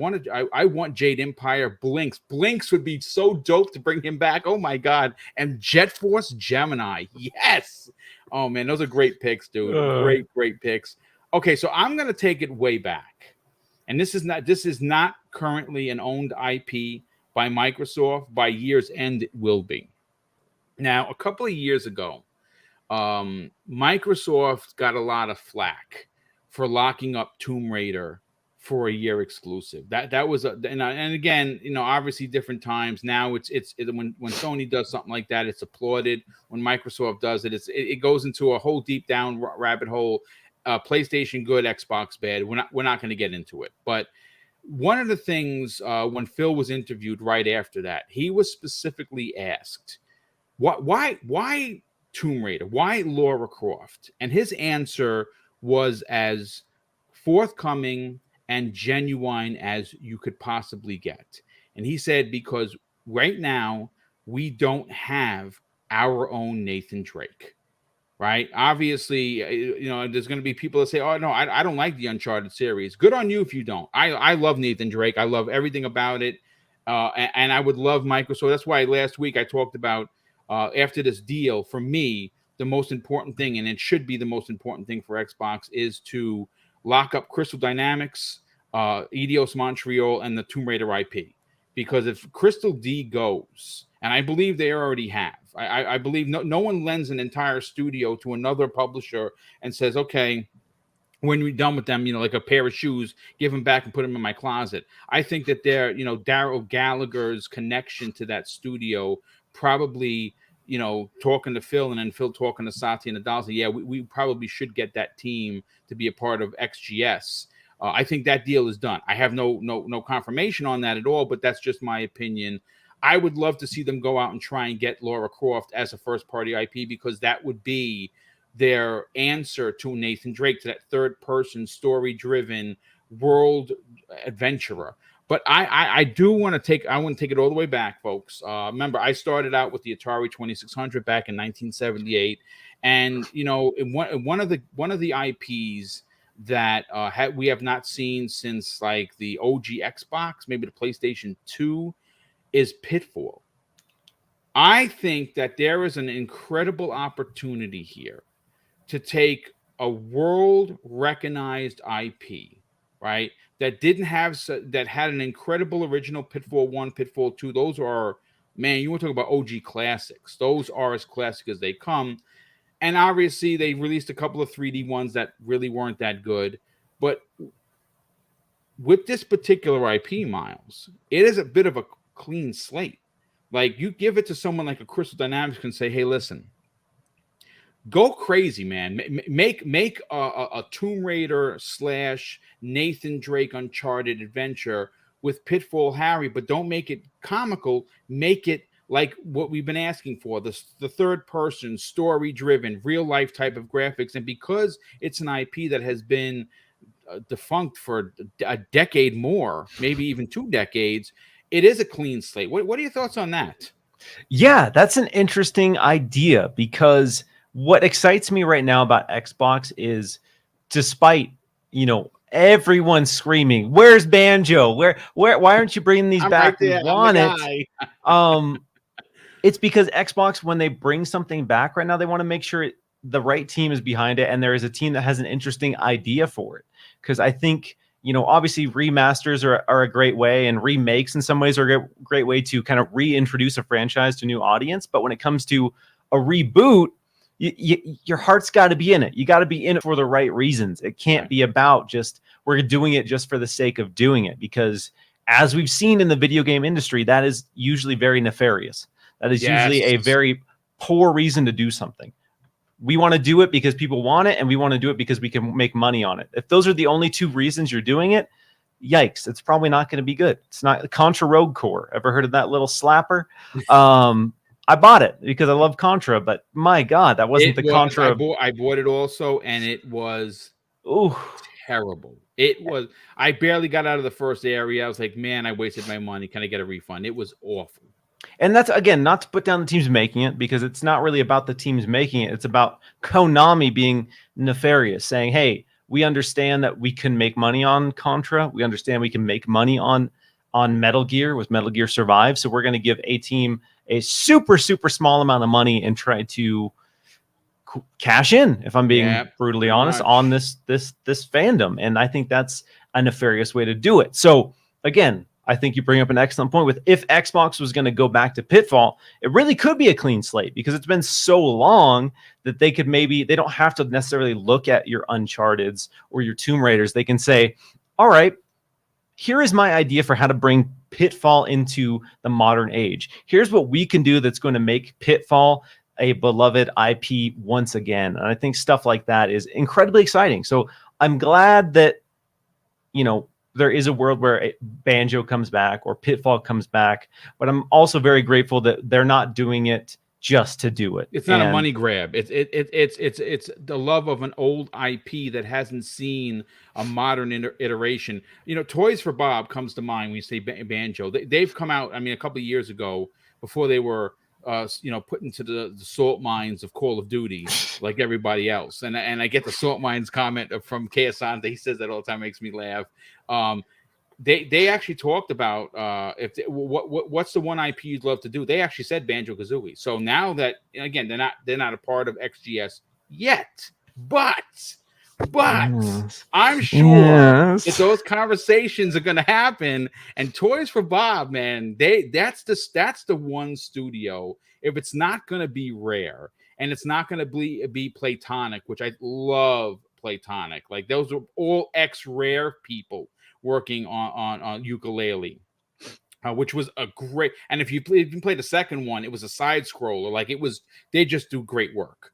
I want Jade Empire Blinks. Blinks would be so dope to bring him back. Oh my god. And Jet Force Gemini. Yes. Oh man, those are great picks, dude. Great picks. Okay, so I'm gonna take it way back. And this is not currently an owned IP by Microsoft. By year's end, it will be. Now, a couple of years ago, Microsoft got a lot of flack for locking up Tomb Raider for a year exclusive. That was and again, you know, obviously different times. Now it's when Sony does something like that, it's applauded. When Microsoft does it, it goes into a whole deep down rabbit hole. PlayStation good, Xbox bad. We're not going to get into it. But one of the things when Phil was interviewed right after that, he was specifically asked, why Tomb Raider? Why Lara Croft? And his answer was as forthcoming and genuine as you could possibly get. And he said, because right now we don't have our own Nathan Drake. Right. Obviously, you know, there's going to be people that say, oh, no, I don't like the Uncharted series. Good on you if you don't. I love Nathan Drake. I love everything about it. And I would love Microsoft. That's why last week I talked about after this deal, for me, the most important thing, and it should be the most important thing for Xbox, is to lock up Crystal Dynamics, Eidos Montreal, and the Tomb Raider IP. Because if Crystal D goes, and I believe they already have, I believe no one lends an entire studio to another publisher and says, okay, when we're done with them, you know, like a pair of shoes, give them back and put them in my closet. I think that they're, you know, Daryl Gallagher's connection to that studio probably, you know, talking to Phil and then Phil talking to Satya and Nadal, yeah, we probably should get that team to be a part of XGS. I think that deal is done. I have no confirmation on that at all, but that's just my opinion. I would love to see them go out and try and get Lara Croft as a first-party IP, because that would be their answer to Nathan Drake, to that third-person, story-driven world adventurer. But I do want to take it all the way back, folks. Remember, I started out with the Atari 2600 back in 1978, And one of the IPs that we have not seen since like the OG Xbox, maybe the PlayStation 2, is Pitfall. I think that there is an incredible opportunity here to take a world recognized IP, right? That didn't have that had an incredible original Pitfall 1, Pitfall 2. Those are, man, you want to talk about OG classics. Those are as classic as they come. And obviously they released a couple of 3D ones that really weren't that good, but with this particular IP, Miles, it is a bit of a clean slate. Like, you give it to someone like a Crystal Dynamics and say, hey, listen, go crazy, man. Make a Tomb Raider / Nathan Drake Uncharted adventure with Pitfall Harry, but don't make it comical. Make it like what we've been asking for, the third person, story driven, real life type of graphics. And because it's an IP that has been defunct for a decade more, maybe even 2 decades, it is a clean slate. What are your thoughts on that? Yeah, that's an interesting idea, because what excites me right now about Xbox is, despite, everyone screaming, "Where's Banjo? Why aren't you bringing these back? Right there, We want it." It's because Xbox, when they bring something back right now, they want to make sure the right team is behind it, and there is a team that has an interesting idea for it. Because I think, obviously remasters are a great way, and remakes in some ways are a great way to kind of reintroduce a franchise to a new audience. But when it comes to a reboot, your heart's got to be in it. You got to be in it for the right reasons. It can't be about just, we're doing it just for the sake of doing it, because as we've seen in the video game industry, that is usually very nefarious. That is usually a very poor reason to do something. We want to do it because people want it, and we want to do it because we can make money on it. If those are the only 2 reasons you're doing it, yikes, it's probably not going to be good. It's not Contra Rogue Core. Ever heard of that little slapper? I bought it because I love Contra, but my God, that wasn't Contra. I bought it also, and it was terrible. It was. I barely got out of the first area. I was like, man, I wasted my money. Can I get a refund? It was awful. And that's, again, not to put down the teams making it, because it's not really about the teams making it. It's about Konami being nefarious, saying, hey, we understand that we can make money on Contra. We understand we can make money on Metal Gear with Metal Gear Survive. So we're going to give a team a super, super small amount of money and try to cash in, if I'm being brutally honest, on this fandom. And I think that's a nefarious way to do it. So again, I think you bring up an excellent point with, if Xbox was going to go back to Pitfall, it really could be a clean slate, because it's been so long that they don't have to necessarily look at your Uncharted's or your Tomb Raiders. They can say, all right, here is my idea for how to bring Pitfall into the modern age. Here's what we can do that's going to make Pitfall a beloved IP once again. And I think stuff like that is incredibly exciting. So I'm glad that, there is a world where Banjo comes back or Pitfall comes back, but I'm also very grateful that they're not doing it just to do it. It's not a money grab. It's the love of an old IP that hasn't seen a modern iteration. Toys for Bob comes to mind when you say Banjo. They've come out, a couple of years ago, before they were put into the salt mines of Call of Duty like everybody else. And I get the salt mines comment from Kayasante. He says that all the time, makes me laugh. They actually talked about what's the one IP you'd love to do. They actually said Banjo-Kazooie. So now that, again, they're not a part of XGS yet, but I'm sure that those conversations are going to happen. And Toys for Bob, man, that's the one studio. If it's not going to be Rare, and it's not going to be Playtonic, which I love Playtonic. Like, those are all ex-Rare people working on Ukulele, which was a great. And if you play the second one, it was a side scroller. Like, they just do great work.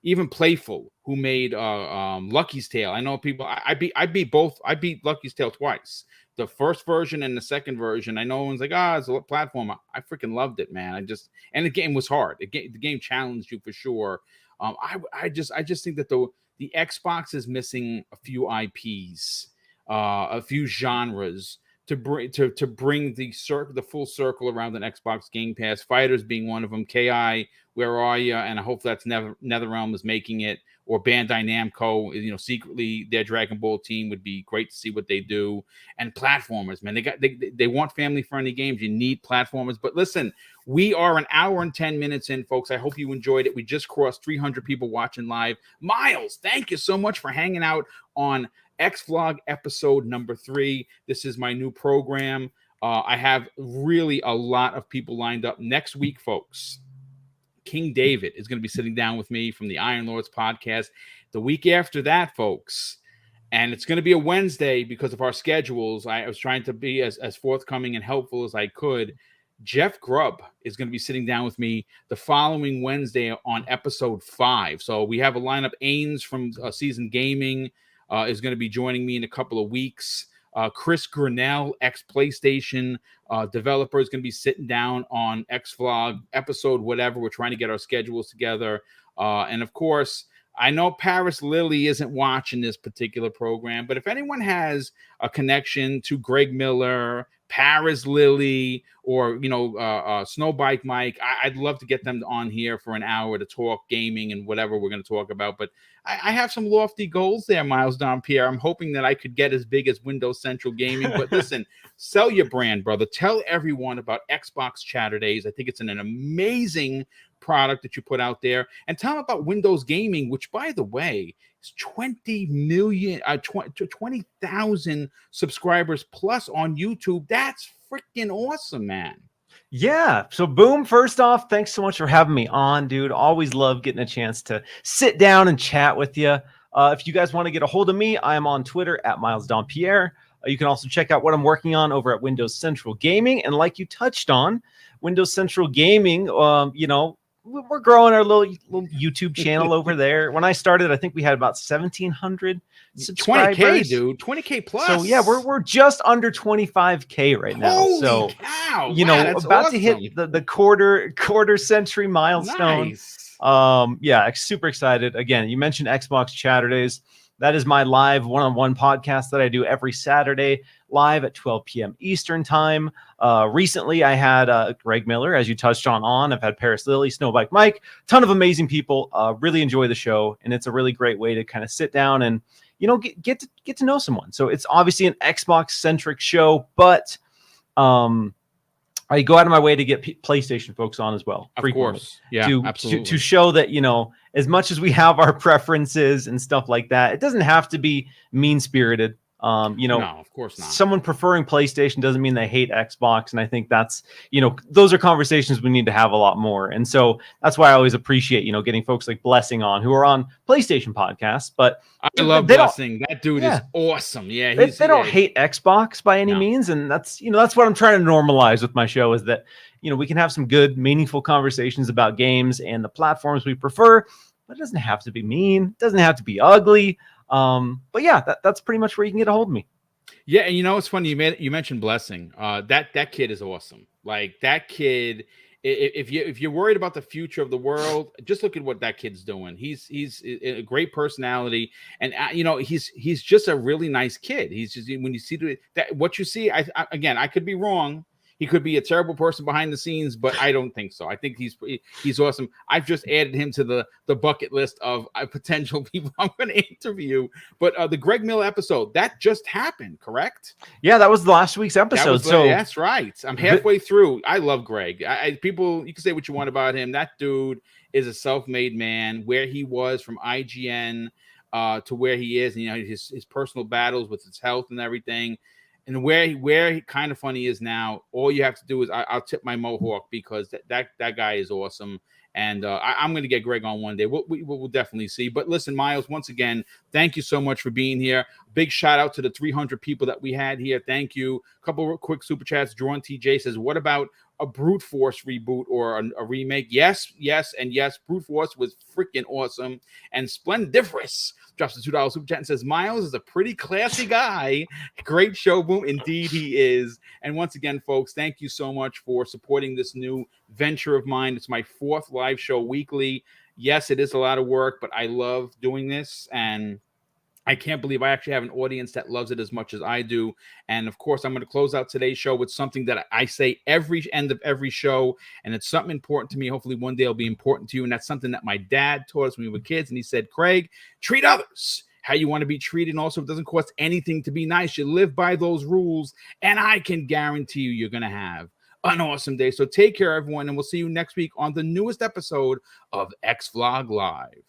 Even Playful, who made Lucky's Tale. I know people. I beat both. I beat Lucky's Tale twice. The first version and the second version. I know everyone's like, it's a platform. I freaking loved it, man. And the game was hard. The game challenged you for sure. I just think that the Xbox is missing a few IPs, a few genres to bring the full circle around an Xbox Game Pass. Fighters being one of them. Ki, where are you? And I hope that's NetherRealm is making it, or Bandai Namco. You know, secretly their Dragon Ball team would be great to see what they do. And platformers, man, they want family friendly games. You need platformers. But listen, we are an hour and 10 minutes in, folks. I hope you enjoyed it. We just crossed 300 people watching live. Miles, thank you so much for hanging out on XVlog episode number 3. This is my new program. I have really a lot of people lined up next week, folks. King David is going to be sitting down with me from the Iron Lords podcast. The week after that, folks, and it's going to be a Wednesday because of our schedules. I was trying to be as forthcoming and helpful as I could. Jeff Grubb is going to be sitting down with me the following Wednesday on episode 5. So we have a lineup. Ains from Seasoned Gaming is going to be joining me in a couple of weeks. Chris Grinnell, ex-PlayStation developer, is going to be sitting down on XVlog episode whatever. We're trying to get our schedules together. And of course, I know Paris Lily isn't watching this particular program, but if anyone has a connection to Greg Miller, Paris Lily, or Snowbike Mike, I'd love to get them on here for an hour to talk gaming and whatever we're going to talk about. But I have some lofty goals there, Miles Dompierre. I'm hoping that I could get as big as Windows Central Gaming. But listen, sell your brand, brother. Tell everyone about Xbox Chatter Days. I think it's an amazing product that you put out there, and tell them about Windows Gaming, which, by the way, is 20,000 subscribers plus on YouTube. That's freaking awesome, man. Yeah. So Boom, first off, thanks so much for having me on, dude. Always love getting a chance to sit down and chat with you. If you guys want to get a hold of me, I am on Twitter at Miles Dompierre. You can also check out what I'm working on over at Windows Central Gaming. And like you touched on, Windows Central Gaming, we're growing our little YouTube channel over there. When I started, I think we had about 1,700 subscribers. 20K, dude. 20K plus. So yeah, we're just under 25K right now. Holy so cow. About awesome. To hit the quarter century milestone. Nice. Yeah, super excited. Again, you mentioned Xbox Chatter Days. That is my live one-on-one podcast that I do every Saturday live at 12 p.m. Eastern time. Recently, I had Greg Miller, as you touched on. I've had Paris Lily, Snowbike Mike, ton of amazing people. Really enjoy the show, and it's a really great way to kind of sit down and get to know someone. So it's obviously an Xbox-centric show, but I go out of my way to get PlayStation folks on as well. Of course. Yeah, absolutely. To show that, as much as we have our preferences and stuff like that, it doesn't have to be mean-spirited. No, of course not. Someone preferring PlayStation doesn't mean they hate Xbox. And I think that's, those are conversations we need to have a lot more. And so that's why I always appreciate, getting folks like Blessing on who are on PlayStation podcasts. But I love Blessing. That dude is awesome. Yeah. They don't hate Xbox by any means. And that's, that's what I'm trying to normalize with my show is that, we can have some good, meaningful conversations about games and the platforms we prefer, but it doesn't have to be mean. It doesn't have to be ugly. But yeah, that's pretty much where you can get a hold of me. Yeah, and it's funny you mentioned Blessing. That kid is awesome. Like that kid, if you're worried about the future of the world, just look at what that kid's doing. He's a great personality, and he's just a really nice kid. He's just, when you see what you see, I could be wrong. He could be a terrible person behind the scenes, but I don't think so. I think he's awesome. I've just added him to the bucket list of potential people I'm going to interview. But the Greg Miller episode, that just happened, correct? Yeah, that was last week's episode. That's right. I'm halfway through. I love Greg. People, you can say what you want about him. That dude is a self-made man. Where he was from IGN to where he is, and his personal battles with his health and everything. And where he kind of funny is now, all you have to do is I'll tip my mohawk because that guy is awesome. And I'm going to get Greg on one day. We'll definitely see. But listen, Miles, once again, thank you so much for being here. Big shout out to the 300 people that we had here. Thank you. A couple of quick super chats. Drawn TJ says, what about a Brute Force reboot or a remake? Yes, and yes. Brute Force was freaking awesome. And Splendiferous drops a $2 super chat and says, Miles is a pretty classy guy. Great show, Boom. Indeed, he is. And once again, folks, thank you so much for supporting this new venture of mine. It's my 4th live show weekly. Yes, it is a lot of work, but I love doing this. And I can't believe I actually have an audience that loves it as much as I do. And of course, I'm going to close out today's show with something that I say every end of every show. And it's something important to me. Hopefully one day it'll be important to you. And that's something that my dad taught us when we were kids. And he said, Craig, treat others how you want to be treated. And also, it doesn't cost anything to be nice. You live by those rules. And I can guarantee you're going to have an awesome day. So take care, everyone. And we'll see you next week on the newest episode of XVlog Live.